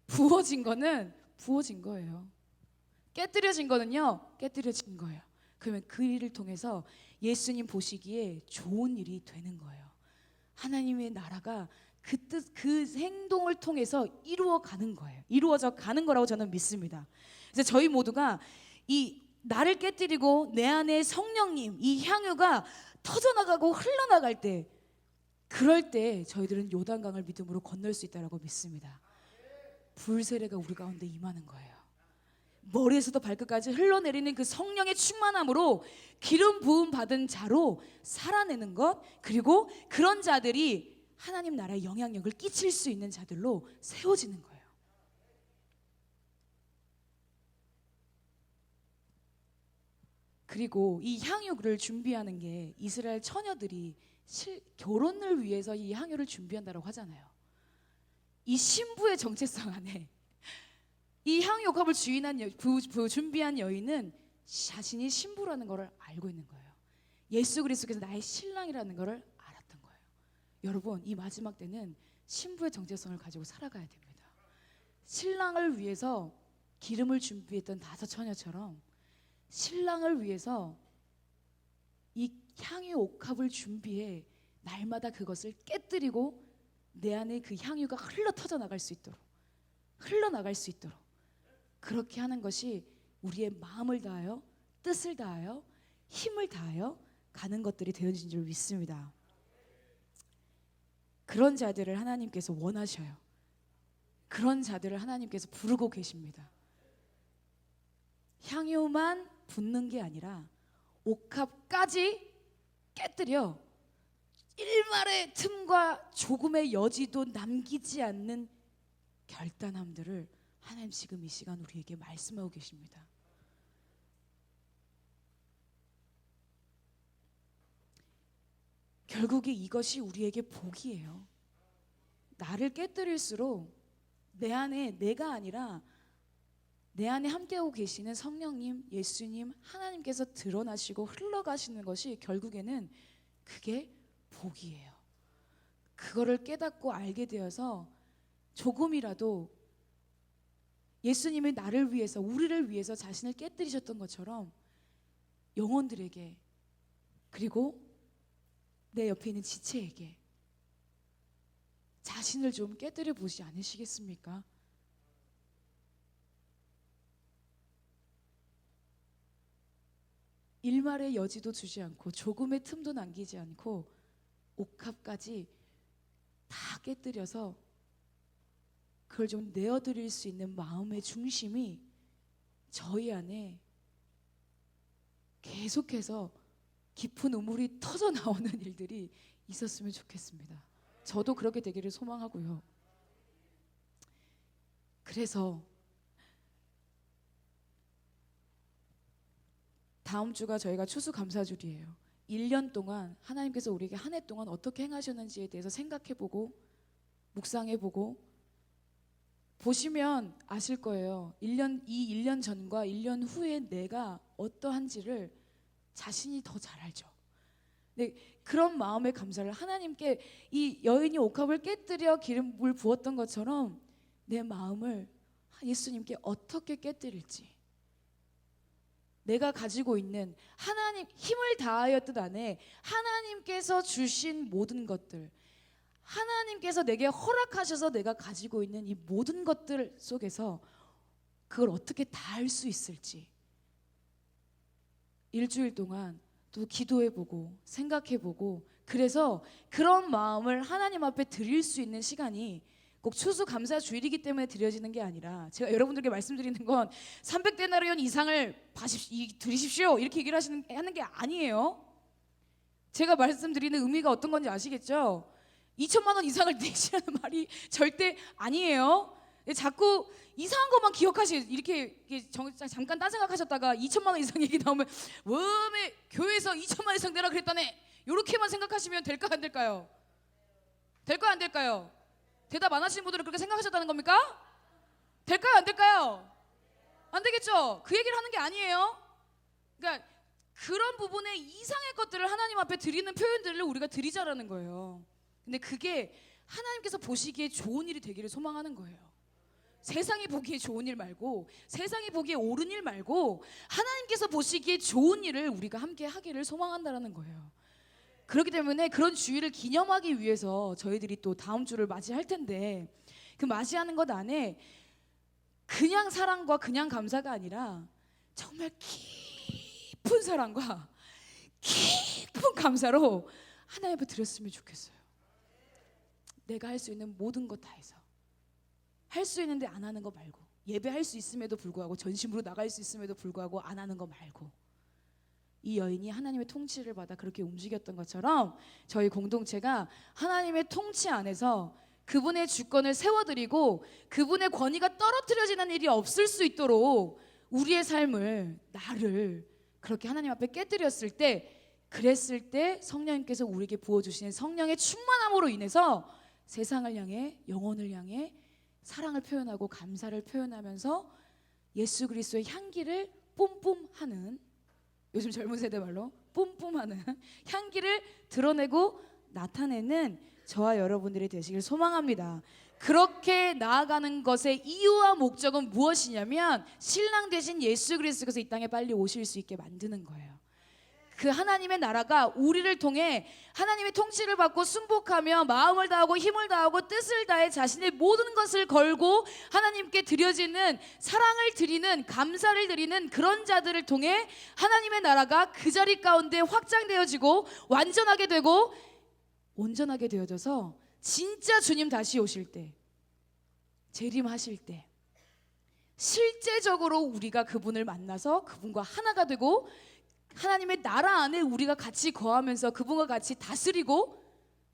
부어진 거예요. 깨뜨려진 거는요, 깨뜨려진 거예요. 그러면 그 일을 통해서 예수님 보시기에 좋은 일이 되는 거예요. 하나님의 나라가 그 뜻, 그 행동을 통해서 이루어져 가는 거라고 저는 믿습니다. 그래서 저희 모두가 이 나를 깨뜨리고 내 안에 성령님, 이 향유가 터져나가고 흘러나갈 때, 그럴 때 저희들은 요단강을 믿음으로 건널 수 있다고 믿습니다. 불세례가 우리 가운데 임하는 거예요. 머리에서도 발끝까지 흘러내리는 그 성령의 충만함으로 기름 부음 받은 자로 살아내는 것, 그리고 그런 자들이 하나님 나라에 영향력을 끼칠 수 있는 자들로 세워지는 거예요. 그리고 이 향유를 준비하는 게 이스라엘 처녀들이 결혼을 위해서 이 향유를 준비한다고 하잖아요. 이 신부의 정체성 안에 이 향유옥합을 준비한 여인은 자신이 신부라는 것을 알고 있는 거예요. 예수 그리스도께서 나의 신랑이라는 것을 알았던 거예요. 여러분, 이 마지막 때는 신부의 정체성을 가지고 살아가야 됩니다. 신랑을 위해서 기름을 준비했던 5 처녀처럼 신랑을 위해서 이 향유 옥합을 준비해 날마다 그것을 깨뜨리고 내 안에 그 향유가 흘러나갈 수 있도록 그렇게 하는 것이 우리의 마음을 다하여 뜻을 다하여 힘을 다하여 가는 것들이 되어진 줄 믿습니다. 그런 자들을 하나님께서 원하셔요. 그런 자들을 하나님께서 부르고 계십니다. 향유만 붓는 게 아니라 옥합까지 깨뜨려 일말의 틈과 조금의 여지도 남기지 않는 결단함들을 하나님 지금 이 시간 우리에게 말씀하고 계십니다. 결국에 이것이 우리에게 복이에요. 나를 깨뜨릴수록 내 안에 내가 아니라 내 안에 함께하고 계시는 성령님, 예수님, 하나님께서 드러나시고 흘러가시는 것이 결국에는 그게 복이에요. 그거를 깨닫고 알게 되어서 조금이라도 예수님이 나를 위해서, 우리를 위해서 자신을 깨뜨리셨던 것처럼 영혼들에게, 그리고 내 옆에 있는 지체에게 자신을 좀 깨뜨려 보지 않으시겠습니까? 일말의 여지도 주지 않고 조금의 틈도 남기지 않고 옥합까지 다 깨뜨려서 그걸 좀 내어드릴 수 있는 마음의 중심이 저희 안에 계속해서 깊은 우물이 터져 나오는 일들이 있었으면 좋겠습니다. 저도 그렇게 되기를 소망하고요. 그래서 다음 주가 저희가 추수감사주일이에요. 1년 동안 하나님께서 우리에게 한 해 동안 어떻게 행하셨는지에 대해서 생각해보고 묵상해보고 보시면 아실 거예요. 이 1년 전과 1년 후에 내가 어떠한지를 자신이 더 잘 알죠. 네, 그런 마음의 감사를 하나님께, 이 여인이 옥합을 깨뜨려 기름을 부었던 것처럼 내 마음을 예수님께 어떻게 깨뜨릴지, 내가 가지고 있는 하나님 힘을 다하여 뜻 안에 하나님께서 주신 모든 것들, 하나님께서 내게 허락하셔서 내가 가지고 있는 이 모든 것들 속에서 그걸 어떻게 다 할 수 있을지 일주일 동안 또 기도해보고 생각해보고, 그래서 그런 마음을 하나님 앞에 드릴 수 있는 시간이 꼭 추수감사주일이기 때문에 드려지는 게 아니라, 제가 여러분들께 말씀드리는 건 300데나리온 이상을 드리십시오 이렇게 얘기를 하는 게 아니에요. 제가 말씀드리는 의미가 어떤 건지 아시겠죠? 2천만 원 이상을 내시라는 말이 절대 아니에요. 자꾸 이상한 것만 이렇게 잠깐 딴 생각하셨다가 2천만 원 이상 얘기 나오면 왜 교회에서 2천만 원 이상 내라 그랬다네, 이렇게만 생각하시면 될까 안 될까요? 될까요 안 될까요? 대답 안 하시는 분들은 그렇게 생각하셨다는 겁니까? 될까요 안 될까요? 안 되겠죠? 그 얘기를 하는 게 아니에요. 그러니까 그런 부분의 이상의 것들을 하나님 앞에 드리는 표현들을 우리가 드리자라는 거예요. 근데 그게 하나님께서 보시기에 좋은 일이 되기를 소망하는 거예요. 세상이 보기에 좋은 일 말고, 세상이 보기에 옳은 일 말고, 하나님께서 보시기에 좋은 일을 우리가 함께 하기를 소망한다라는 거예요. 그렇기 때문에 그런 주일을 기념하기 위해서 저희들이 또 다음 주를 맞이할 텐데, 그 맞이하는 것 안에 그냥 사랑과 그냥 감사가 아니라 정말 깊은 사랑과 깊은 감사로 하나님 앞에 드렸으면 좋겠어요. 내가 할 수 있는 모든 것 다 해서, 할 수 있는데 안 하는 거 말고, 예배할 수 있음에도 불구하고, 전심으로 나갈 수 있음에도 불구하고 안 하는 거 말고, 이 여인이 하나님의 통치를 받아 그렇게 움직였던 것처럼 저희 공동체가 하나님의 통치 안에서 그분의 주권을 세워드리고 그분의 권위가 떨어뜨려지는 일이 없을 수 있도록 우리의 삶을, 나를 그렇게 하나님 앞에 깨뜨렸을 때, 그랬을 때 성령님께서 우리에게 부어주시는 성령의 충만함으로 인해서 세상을 향해, 영혼을 향해 사랑을 표현하고 감사를 표현하면서 예수 그리스도의 향기를 뿜뿜하는, 요즘 젊은 세대 말로 뿜뿜하는 향기를 드러내고 나타내는 저와 여러분들이 되시길 소망합니다. 그렇게 나아가는 것의 이유와 목적은 무엇이냐면, 신랑 되신 예수 그리스도께서 이 땅에 빨리 오실 수 있게 만드는 거예요. 그 하나님의 나라가 우리를 통해 하나님의 통치를 받고 순복하며 마음을 다하고 힘을 다하고 뜻을 다해 자신의 모든 것을 걸고 하나님께 드려지는, 사랑을 드리는, 감사를 드리는 그런 자들을 통해 하나님의 나라가 그 자리 가운데 확장되어지고 완전하게 되고 온전하게 되어져서 진짜 주님 다시 오실 때, 재림하실 때 실제적으로 우리가 그분을 만나서 그분과 하나가 되고 하나님의 나라 안에 우리가 같이 거하면서 그분과 같이 다스리고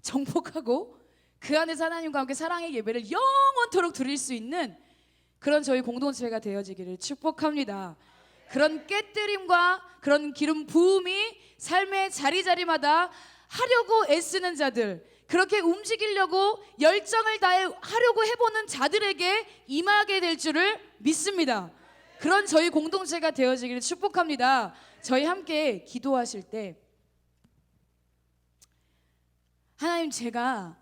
정복하고 그 안에서 하나님과 함께 사랑의 예배를 영원토록 드릴 수 있는 그런 저희 공동체가 되어지기를 축복합니다. 그런 깨뜨림과 그런 기름 부음이 삶의 자리자리마다 하려고 애쓰는 자들, 그렇게 움직이려고 열정을 다해 하려고 해보는 자들에게 임하게 될 줄을 믿습니다. 그런 저희 공동체가 되어지기를 축복합니다. 저희 함께 기도하실 때, 하나님, 제가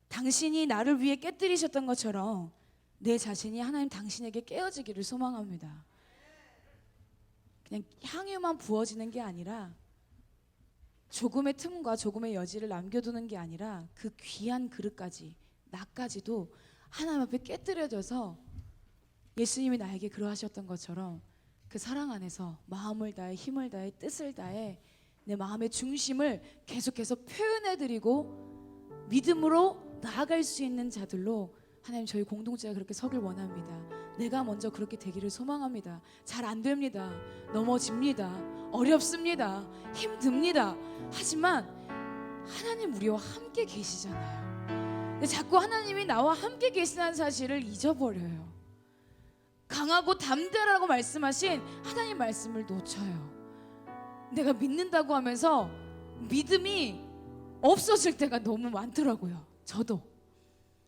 당신이 나를 위해 깨뜨리셨던 것처럼 내 자신이 하나님 당신에게 깨어지기를 소망합니다. 그냥 향유만 부어지는 게 아니라, 조금의 틈과 조금의 여지를 남겨두는 게 아니라 그 귀한 그릇까지, 나까지도 하나님 앞에 깨뜨려져서 예수님이 나에게 그러하셨던 것처럼 그 사랑 안에서 마음을 다해, 힘을 다해, 뜻을 다해 내 마음의 중심을 계속해서 표현해드리고 믿음으로 나아갈 수 있는 자들로 하나님, 저희 공동체가 그렇게 서길 원합니다. 내가 먼저 그렇게 되기를 소망합니다. 잘 안 됩니다. 넘어집니다. 어렵습니다. 힘듭니다. 하지만 하나님 우리와 함께 계시잖아요. 근데 자꾸 하나님이 나와 함께 계시다는 사실을 잊어버려요. 강하고 담대라고 말씀하신 하나님 말씀을 놓쳐요. 내가 믿는다고 하면서 믿음이 없어질 때가 너무 많더라고요. 저도.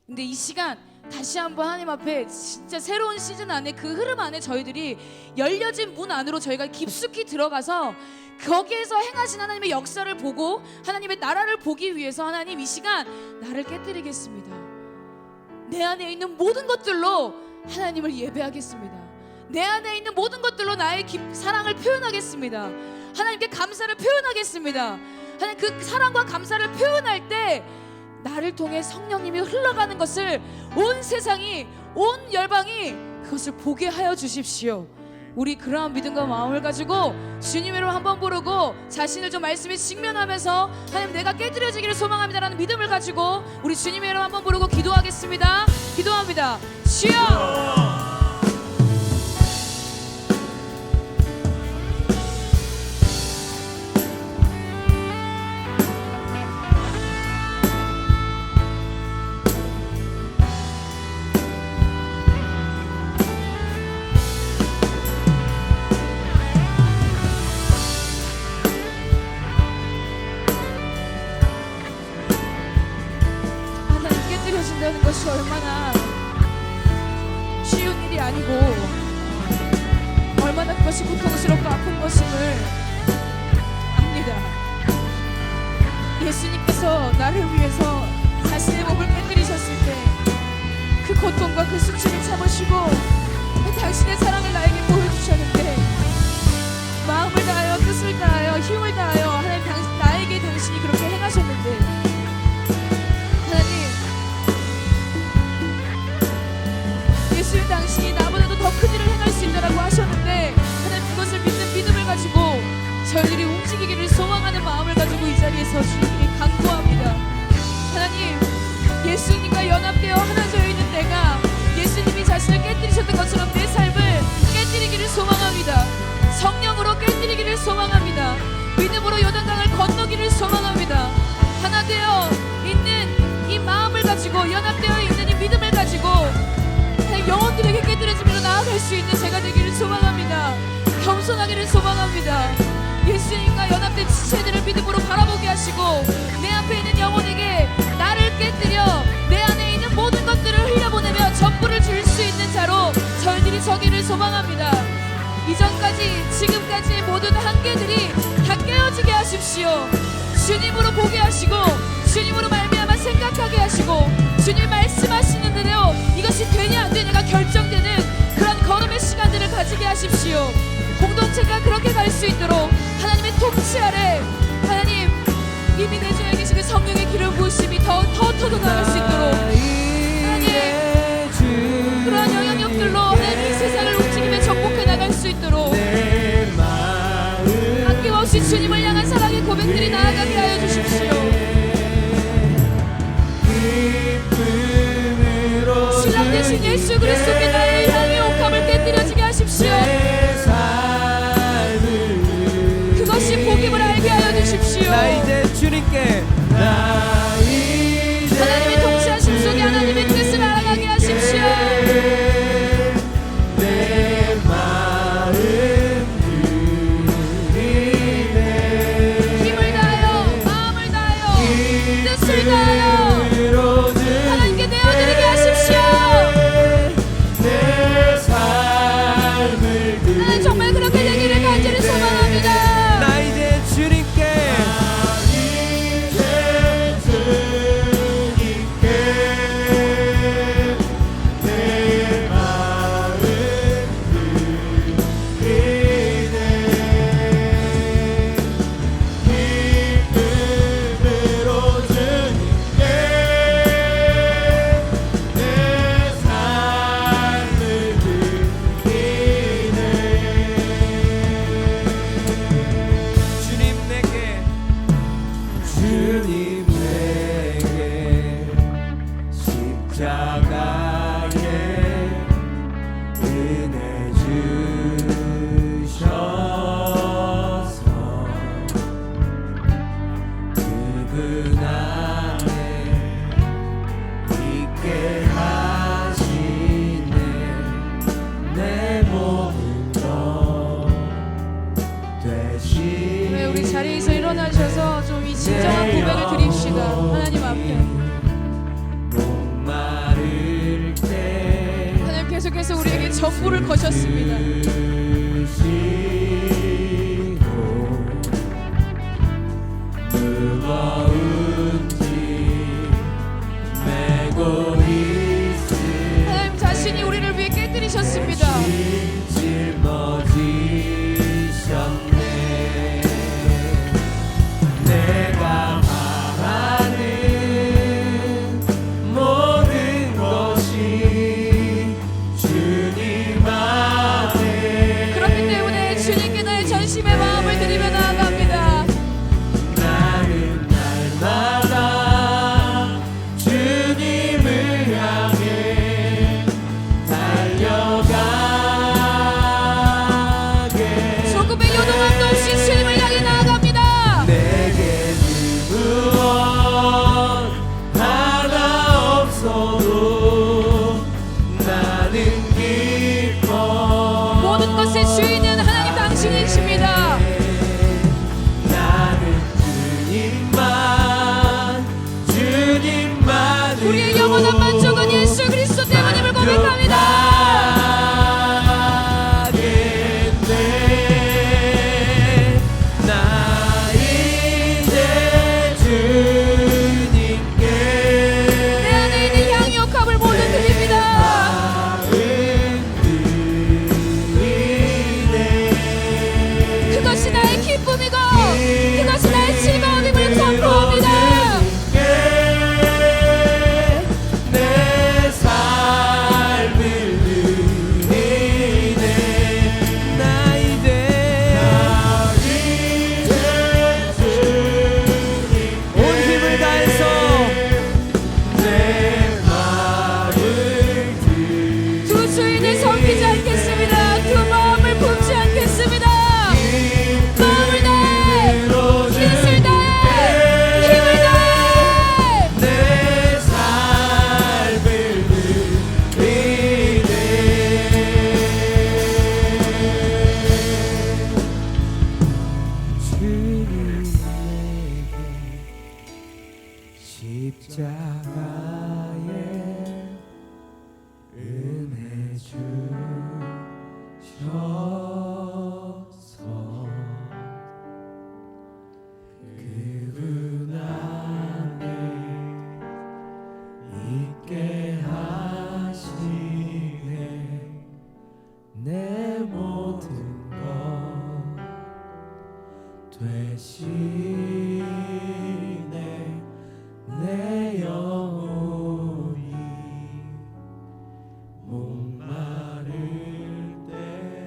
근데 이 시간 다시 한번 하나님 앞에 진짜 새로운 시즌 안에, 그 흐름 안에 저희들이 열려진 문 안으로 저희가 깊숙이 들어가서 거기에서 행하신 하나님의 역사를 보고 하나님의 나라를 보기 위해서 하나님, 이 시간 나를 깨뜨리겠습니다. 내 안에 있는 모든 것들로 하나님을 예배하겠습니다. 내 안에 있는 모든 것들로 나의 사랑을 표현하겠습니다. 하나님께 감사를 표현하겠습니다. 하나님 그 사랑과 감사를 표현할 때 나를 통해 성령님이 흘러가는 것을 온 세상이 온 열방이 그것을 보게 하여 주십시오. 우리 그러한 믿음과 마음을 가지고 주님의 이름 한번 부르고 자신을 좀 말씀에 직면하면서 하나님 내가 깨뜨려지기를 소망합니다라는 믿음을 가지고 우리 주님의 이름 한번 부르고 기도하겠습니다. 기도합니다. 주여! 깨뜨려진다는 것이 얼마나 쉬운 일이 아니고 얼마나 그것이 고통스럽고 아픈 것임을 압니다. 예수님께서 나를 위해서 자신의 몸을 깨뜨리셨을 때 그 고통과 그 수치를 참으시고 당신의 사랑을 나에게 보여주셨는데 마음을 다하여 뜻을 다하여 힘을 다하여 하나님 나에게 당신이 그렇게 행하셨는데 예수님 당신이 나보다도 더 큰 일을 행할 수 있다라고 하셨는데 하나님 그것을 믿는 믿음을 가지고 저희들이 움직이기를 소망하는 마음을 가지고 이 자리에서 주님께 간구합니다. 하나님 예수님과 연합되어 하나 되어 있는 내가 예수님이 자신을 깨뜨리셨던 것처럼 내 삶을 깨뜨리기를 소망합니다. 성령으로 깨뜨리기를 소망합니다. 믿음으로 요단강을 건너기를 소망합니다. 하나 되어 있는 이 마음을 가지고 연합되어 있는 이 믿음을 가지고 영혼들에게 깨뜨려지며 나아갈 수 있는 제가 되기를 소망합니다. 겸손하기를 소망합니다. 예수님과 연합된 지체들을 믿음으로 바라보게 하시고 내 앞에 있는 영혼에게 나를 깨뜨려 내 안에 있는 모든 것들을 흘려보내며 전부를 줄 수 있는 자로 저희들이 서기를 소망합니다. 이전까지 지금까지의 모든 한계들이 다 깨어지게 하십시오. 주님으로 보게 하시고 주님으로 말미암아 생각하게 하시고 주님 말씀하시는 대로 이것이 되냐 안 되냐가 결정되는 그런 걸음의 시간들을 가지게 하십시오. 공동체가 그렇게 갈 수 있도록 하나님의 통치 아래 하나님 이미 내 중에 계신 그 성령의 기름 부으심이 더 터져나갈 수 있도록 하나님 그러한 영향력들로 하나님 이 세상을 움직이며 정복해 나갈 수 있도록 아낌없이 주님을 향한 사랑의 고백들이 나아가게 하여 주십시오. 신랑 되신 예수 그리스도께 나의 향의 옥합을 깨뜨려지게 하십시오. 그것이 복임을 알게 하여 주십시오. 나 이제 주님께 하나님의 통치하심 속에 하나님의 뜻을 알아가게 하십시오. 내 마음 힘을 다하여 마음을 다하여 뜻을 다하여 하나님께 내어드리게 하십시오. 내 삶을 나는 정말 그렇게 되기를 간절히 소망합니다. 나 이제 주님께 내 마음 드리네 기쁨으로 주님께 내 삶을 드리네 주님 내게 십자가에 은혜 주셔서 그분 안에 있게 하시네 내 모든 것 되시네 네, 우리 자리에서 일어나셔서 좀 이 진정한 고백을 드립시다. 하나님 앞에 목마를 때 하나님 계속해서 우리에게 전부를 거셨습니다. 주시고 무거운 짐 메고 있을 하나님 자신이 우리를 위해 깨뜨리셨습니다. 지 영원한 만족은 예수 그리스도 때문임을 고백합니다.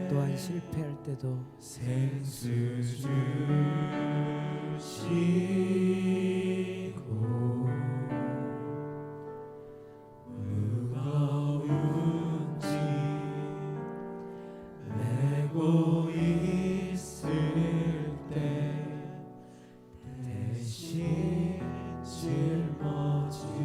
또한 실패할 때도 생수 주시고 무거운 짐 메고 있을 때 대신 짊어지셨네.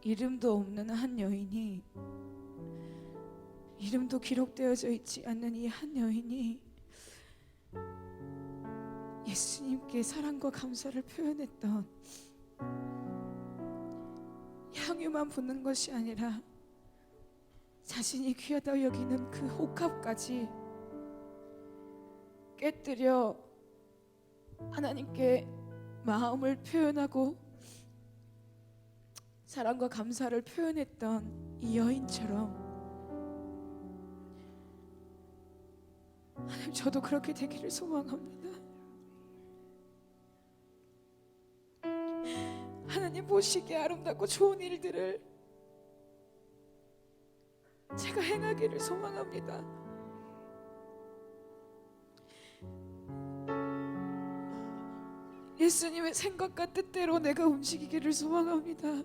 이름도 없는 한 여인이, 이름도 기록되어져 있지 않는 이 한 여인이 예수님께 사랑과 감사를 표현했던, 향유만 붓는 것이 아니라 자신이 귀하다고 여기는 그 옥합까지 깨뜨려 하나님께 마음을 표현하고 사랑과 감사를 표현했던 이 여인처럼 하나님, 저도 그렇게 되기를 소망합니다. 하나님 보시기에 아름답고 좋은 일들을 제가 행하기를 소망합니다. 예수님의 생각과 뜻대로 내가 움직이기를 소망합니다.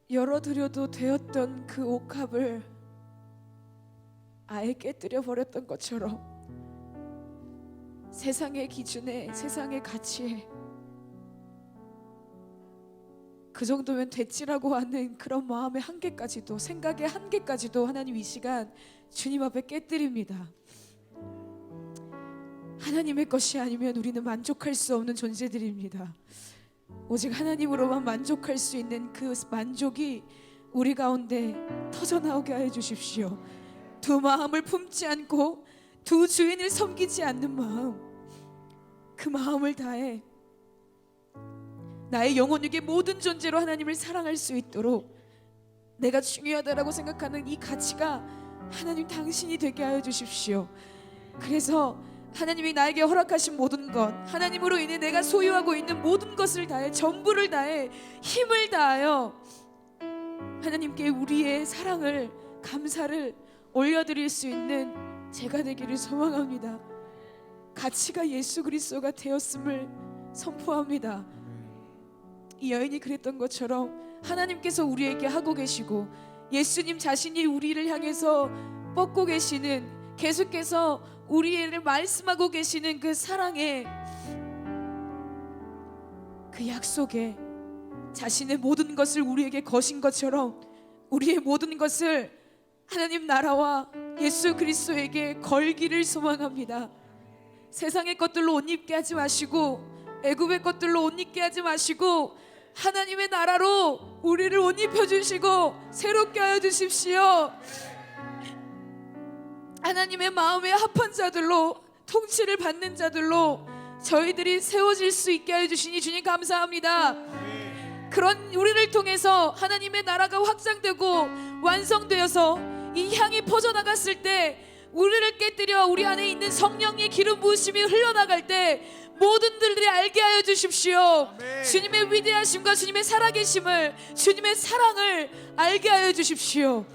열어드려도 되었던 그 옥합을 아예 깨뜨려 버렸던 것처럼 세상의 기준에, 세상의 가치에 그 정도면 됐지라고 하는 그런 마음의 한계까지도, 생각의 한계까지도 하나님 이 시간 주님 앞에 깨뜨립니다. 하나님의 것이 아니면 우리는 만족할 수 없는 존재들입니다. 오직 하나님으로만 만족할 수 있는 그 만족이 우리 가운데 터져나오게 하여 주십시오. 두 마음을 품지 않고 두 주인을 섬기지 않는 마음, 그 마음을 다해 나의 영혼 위의 모든 존재로 하나님을 사랑할 수 있도록 내가 중요하다라고 생각하는 이 가치가 하나님 당신이 되게 하여 주십시오. 그래서 하나님이 나에게 허락하신 모든 것, 하나님으로 인해 내가 소유하고 있는 모든 것을 다해, 전부를 다해, 힘을 다하여 하나님께 우리의 사랑을, 감사를 올려드릴 수 있는 제가 되기를 소망합니다. 가치가 예수 그리스도가 되었음을 선포합니다. 이 여인이 그랬던 것처럼 하나님께서 우리에게 하고 계시고 예수님 자신이 우리를 향해서 뻗고 계시는, 계속해서 우리를 말씀하고 계시는 그 사랑에 그 약속에 자신의 모든 것을 우리에게 거신 것처럼 우리의 모든 것을 하나님 나라와 예수 그리스도에게 걸기를 소망합니다. 세상의 것들로 옷 입게 하지 마시고 애굽의 것들로 옷 입게 하지 마시고 하나님의 나라로 우리를 옷 입혀주시고 새롭게 하여 주십시오. 하나님의 마음에 합한 자들로, 통치를 받는 자들로 저희들이 세워질 수 있게 하여 주시니 주님 감사합니다. 그런 우리를 통해서 하나님의 나라가 확장되고 완성되어서 이 향이 퍼져나갔을 때, 우리를 깨뜨려 우리 안에 있는 성령의 기름 부으심이 흘러나갈 때 모든 들들이 알게 하여 주십시오. 주님의 위대하심과 주님의 살아계심을, 주님의 사랑을 알게 하여 주십시오.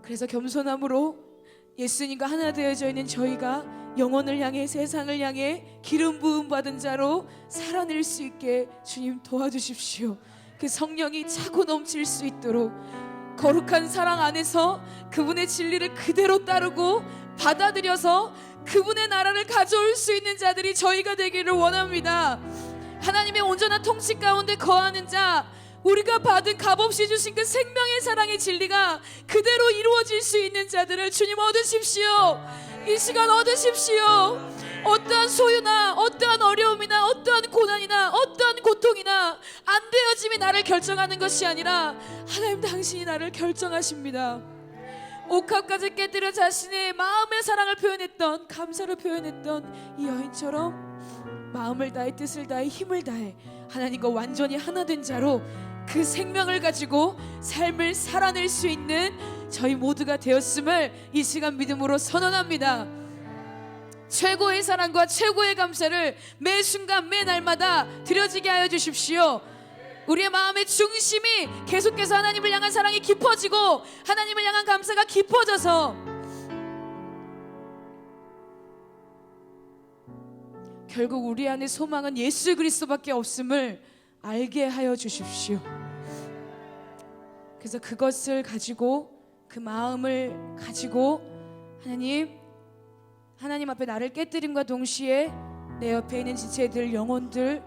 그래서 겸손함으로 예수님과 하나 되어져 있는 저희가 영혼을 향해, 세상을 향해 기름 부음 받은 자로 살아낼 수 있게 주님 도와주십시오. 그 성령이 차고 넘칠 수 있도록 거룩한 사랑 안에서 그분의 진리를 그대로 따르고 받아들여서 그분의 나라를 가져올 수 있는 자들이 저희가 되기를 원합니다. 하나님의 온전한 통치 가운데 거하는 자, 우리가 받은 값없이 주신 그 생명의 사랑의 진리가 그대로 이루어질 수 있는 자들을 주님 얻으십시오. 이 시간 얻으십시오. 어떠한 소유나 어떠한 어려움이나 어떠한 고난이나 어떠한 고통이나 안 되어짐이 나를 결정하는 것이 아니라 하나님 당신이 나를 결정하십니다. 옥합까지 깨뜨려 자신의 마음의 사랑을 표현했던, 감사를 표현했던 이 여인처럼 마음을 다해, 뜻을 다해, 힘을 다해 하나님과 완전히 하나 된 자로 그 생명을 가지고 삶을 살아낼 수 있는 저희 모두가 되었음을 이 시간 믿음으로 선언합니다. 최고의 사랑과 최고의 감사를 매 순간 매 날마다 드려지게 하여 주십시오. 우리의 마음의 중심이 계속해서 하나님을 향한 사랑이 깊어지고 하나님을 향한 감사가 깊어져서 결국 우리 안의 소망은 예수 그리스도밖에 없음을 알게 하여 주십시오. 그래서 그것을 가지고, 그 마음을 가지고 하나님 앞에 나를 깨뜨림과 동시에 내 옆에 있는 지체들, 영혼들,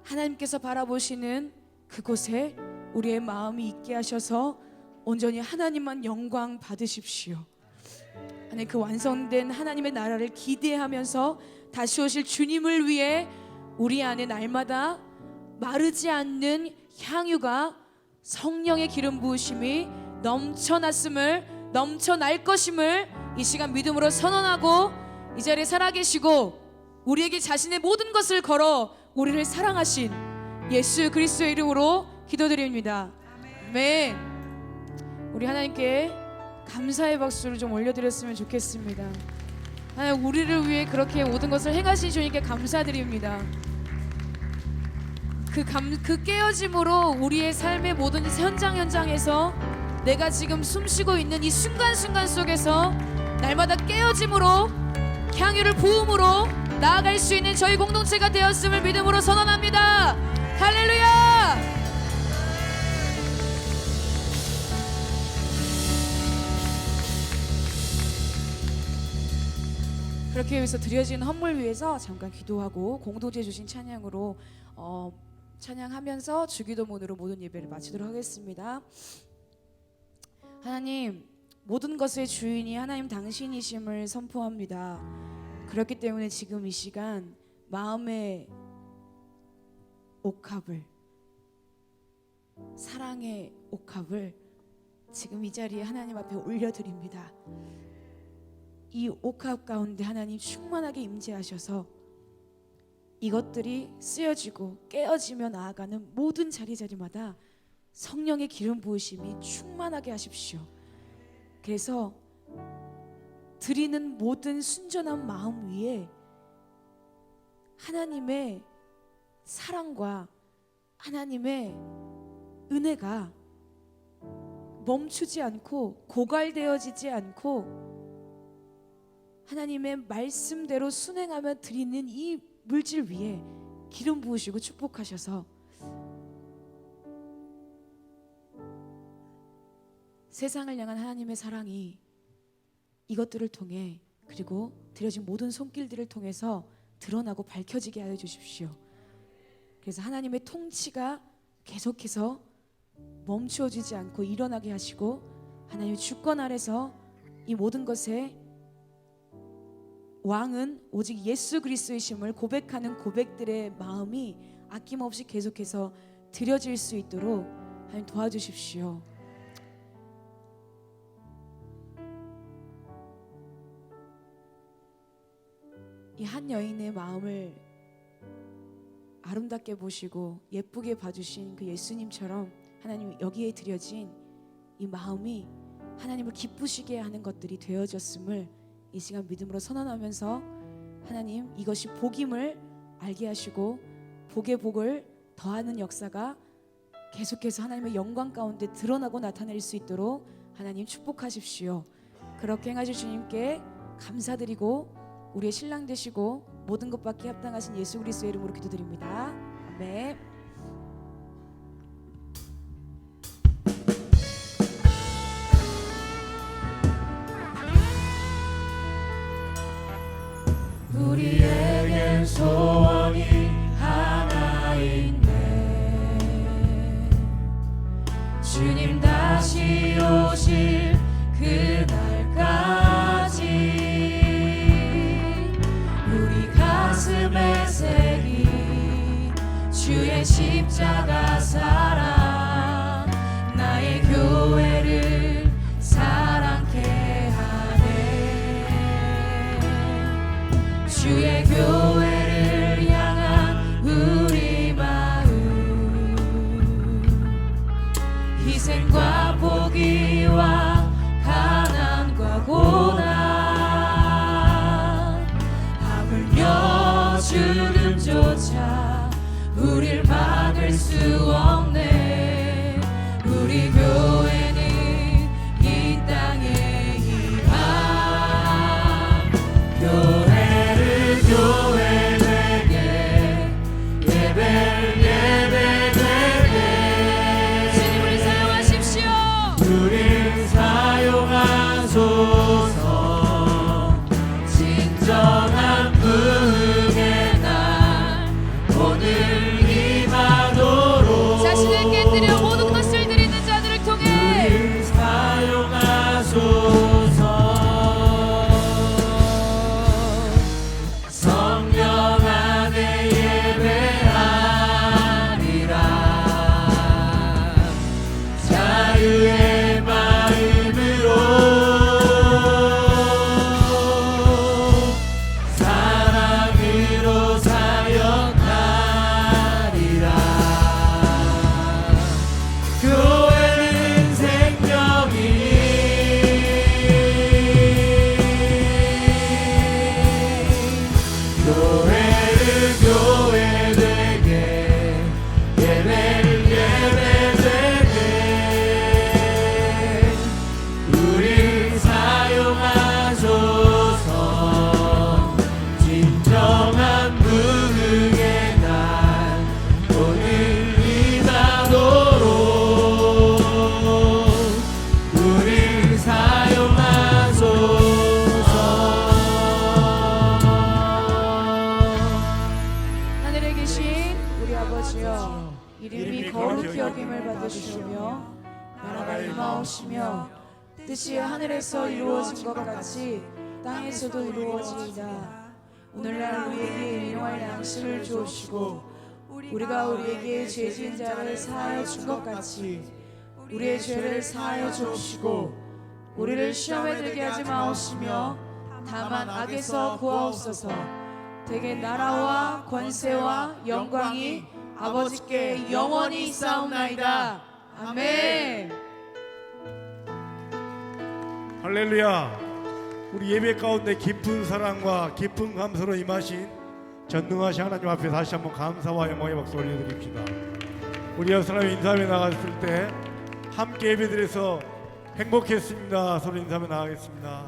하나님께서 바라보시는 그곳에 우리의 마음이 있게 하셔서 온전히 하나님만 영광 받으십시오. 하나님, 그 완성된 하나님의 나라를 기대하면서 다시 오실 주님을 위해 우리 안에 날마다 마르지 않는 향유가, 성령의 기름 부으심이 넘쳐날 것임을 이 시간 믿음으로 선언하고, 이 자리에 살아계시고 우리에게 자신의 모든 것을 걸어 우리를 사랑하신 예수 그리스도의 이름으로 기도드립니다. 아멘. 우리 하나님께 감사의 박수를 좀 올려드렸으면 좋겠습니다. 하나님, 우리를 위해 그렇게 모든 것을 행하신 주님께 감사드립니다. 그 깨어짐으로 우리의 삶의 모든 현장에서 내가 지금 숨쉬고 있는 이 순간순간 속에서 날마다 깨어짐으로, 향유를 부음으로 나아갈 수 있는 저희 공동체가 되었음을 믿음으로 선언합니다. 할렐루야! 그렇게 위해서 드려진 헌물 위해서 잠깐 기도하고 공동체 주신 찬양으로 찬양하면서 주기도문으로 모든 예배를 마치도록 하겠습니다. 하나님, 모든 것의 주인이 하나님 당신이심을 선포합니다. 그렇기 때문에 지금 이 시간 마음의 옥합을, 사랑의 옥합을 지금 이 자리에 하나님 앞에 올려드립니다. 이 옥합 가운데 하나님 충만하게 임재하셔서 이것들이 쓰여지고 깨어지며 나아가는 모든 자리마다 성령의 기름 부으심이 충만하게 하십시오. 그래서 드리는 모든 순전한 마음 위에 하나님의 사랑과 하나님의 은혜가 멈추지 않고 고갈되어지지 않고 하나님의 말씀대로 순행하며 드리는 이 물질 위에 기름 부으시고 축복하셔서 세상을 향한 하나님의 사랑이 이것들을 통해, 그리고 드려진 모든 손길들을 통해서 드러나고 밝혀지게 하여 주십시오. 그래서 하나님의 통치가 계속해서 멈추어지지 않고 일어나게 하시고 하나님의 주권 아래서 이 모든 것에 왕은 오직 예수 그리스도이심을 고백하는 고백들의 마음이 아낌없이 계속해서 드려질 수 있도록 하나님 도와주십시오. 이 한 여인의 마음을 아름답게 보시고 예쁘게 봐주신 그 예수님처럼 하나님 여기에 드려진 이 마음이 하나님을 기쁘시게 하는 것들이 되어졌음을 이 시간 믿음으로 선언하면서 하나님 이것이 복임을 알게 하시고 복의 복을 더하는 역사가 계속해서 하나님의 영광 가운데 드러나고 나타낼 수 있도록 하나님 축복하십시오. 그렇게 행하실 주님께 감사드리고 우리의 신랑 되시고 모든 것 받기 합당하신 예수 그리스도의 이름으로 기도드립니다. 아멘. 우리에겐 소원이 하나 있네. 주님 다시 오실 그날까지 우리 가슴에 새긴 주의 십자가 사랑 나의 교회를 사랑케 하네. 주의 교회를 향한 우리 마음 희생과 포기와 가난과 고난 하물며 죽음조차 우릴 막을 수 없네. 우리 교회는 이 땅의 희망 교회를 교회 되게 예배를 예배 되게 주님 우리 사용하십시오. 우릴 사용하소서. 진정한 부흥의 날 오늘 임하도록 자신을 깨뜨려 모든 것을 드리는 자들을 통해 우릴 사용하소서. 성령 안에 예배하리라. 자유의 마음으로 사랑으로 사역하리라. 교회는 생명이니 교회를 교회 되게 예배를 예배 되게 우릴 사용하소서. 진정한 부흥의 날 오늘 임하도록 우릴 사용하소서. 하늘에 계신 우리 아버지여 이름이 거룩히 여김을 받으시오며 나라가 임하옵시며 뜻이 하늘에서 이루어진 것 같이 땅에서도 이루어지이다. 오늘날 우리에게 일용할 양식을 주옵시고 우리가 우리에게 죄 지은 자를 사하여 준 것 같이 우리의 죄를 사하여 주옵시고 우리를 시험에 들게 하지 마옵시며 다만 악에서 구하옵소서. 대개 나라와 권세와 영광이 아버지께 영원히 있사옵나이다. 아멘. 할렐루야. 우리 예배 가운데 깊은 사랑과 깊은 감사로 임하신 전능하신 하나님 앞에 다시 한번 감사와 영광의 박수 올려드립시다. 우리 여러 사람이 인사하며 나갔을 때 함께 예배드려서 행복했습니다. 서로 인사하며 나가겠습니다.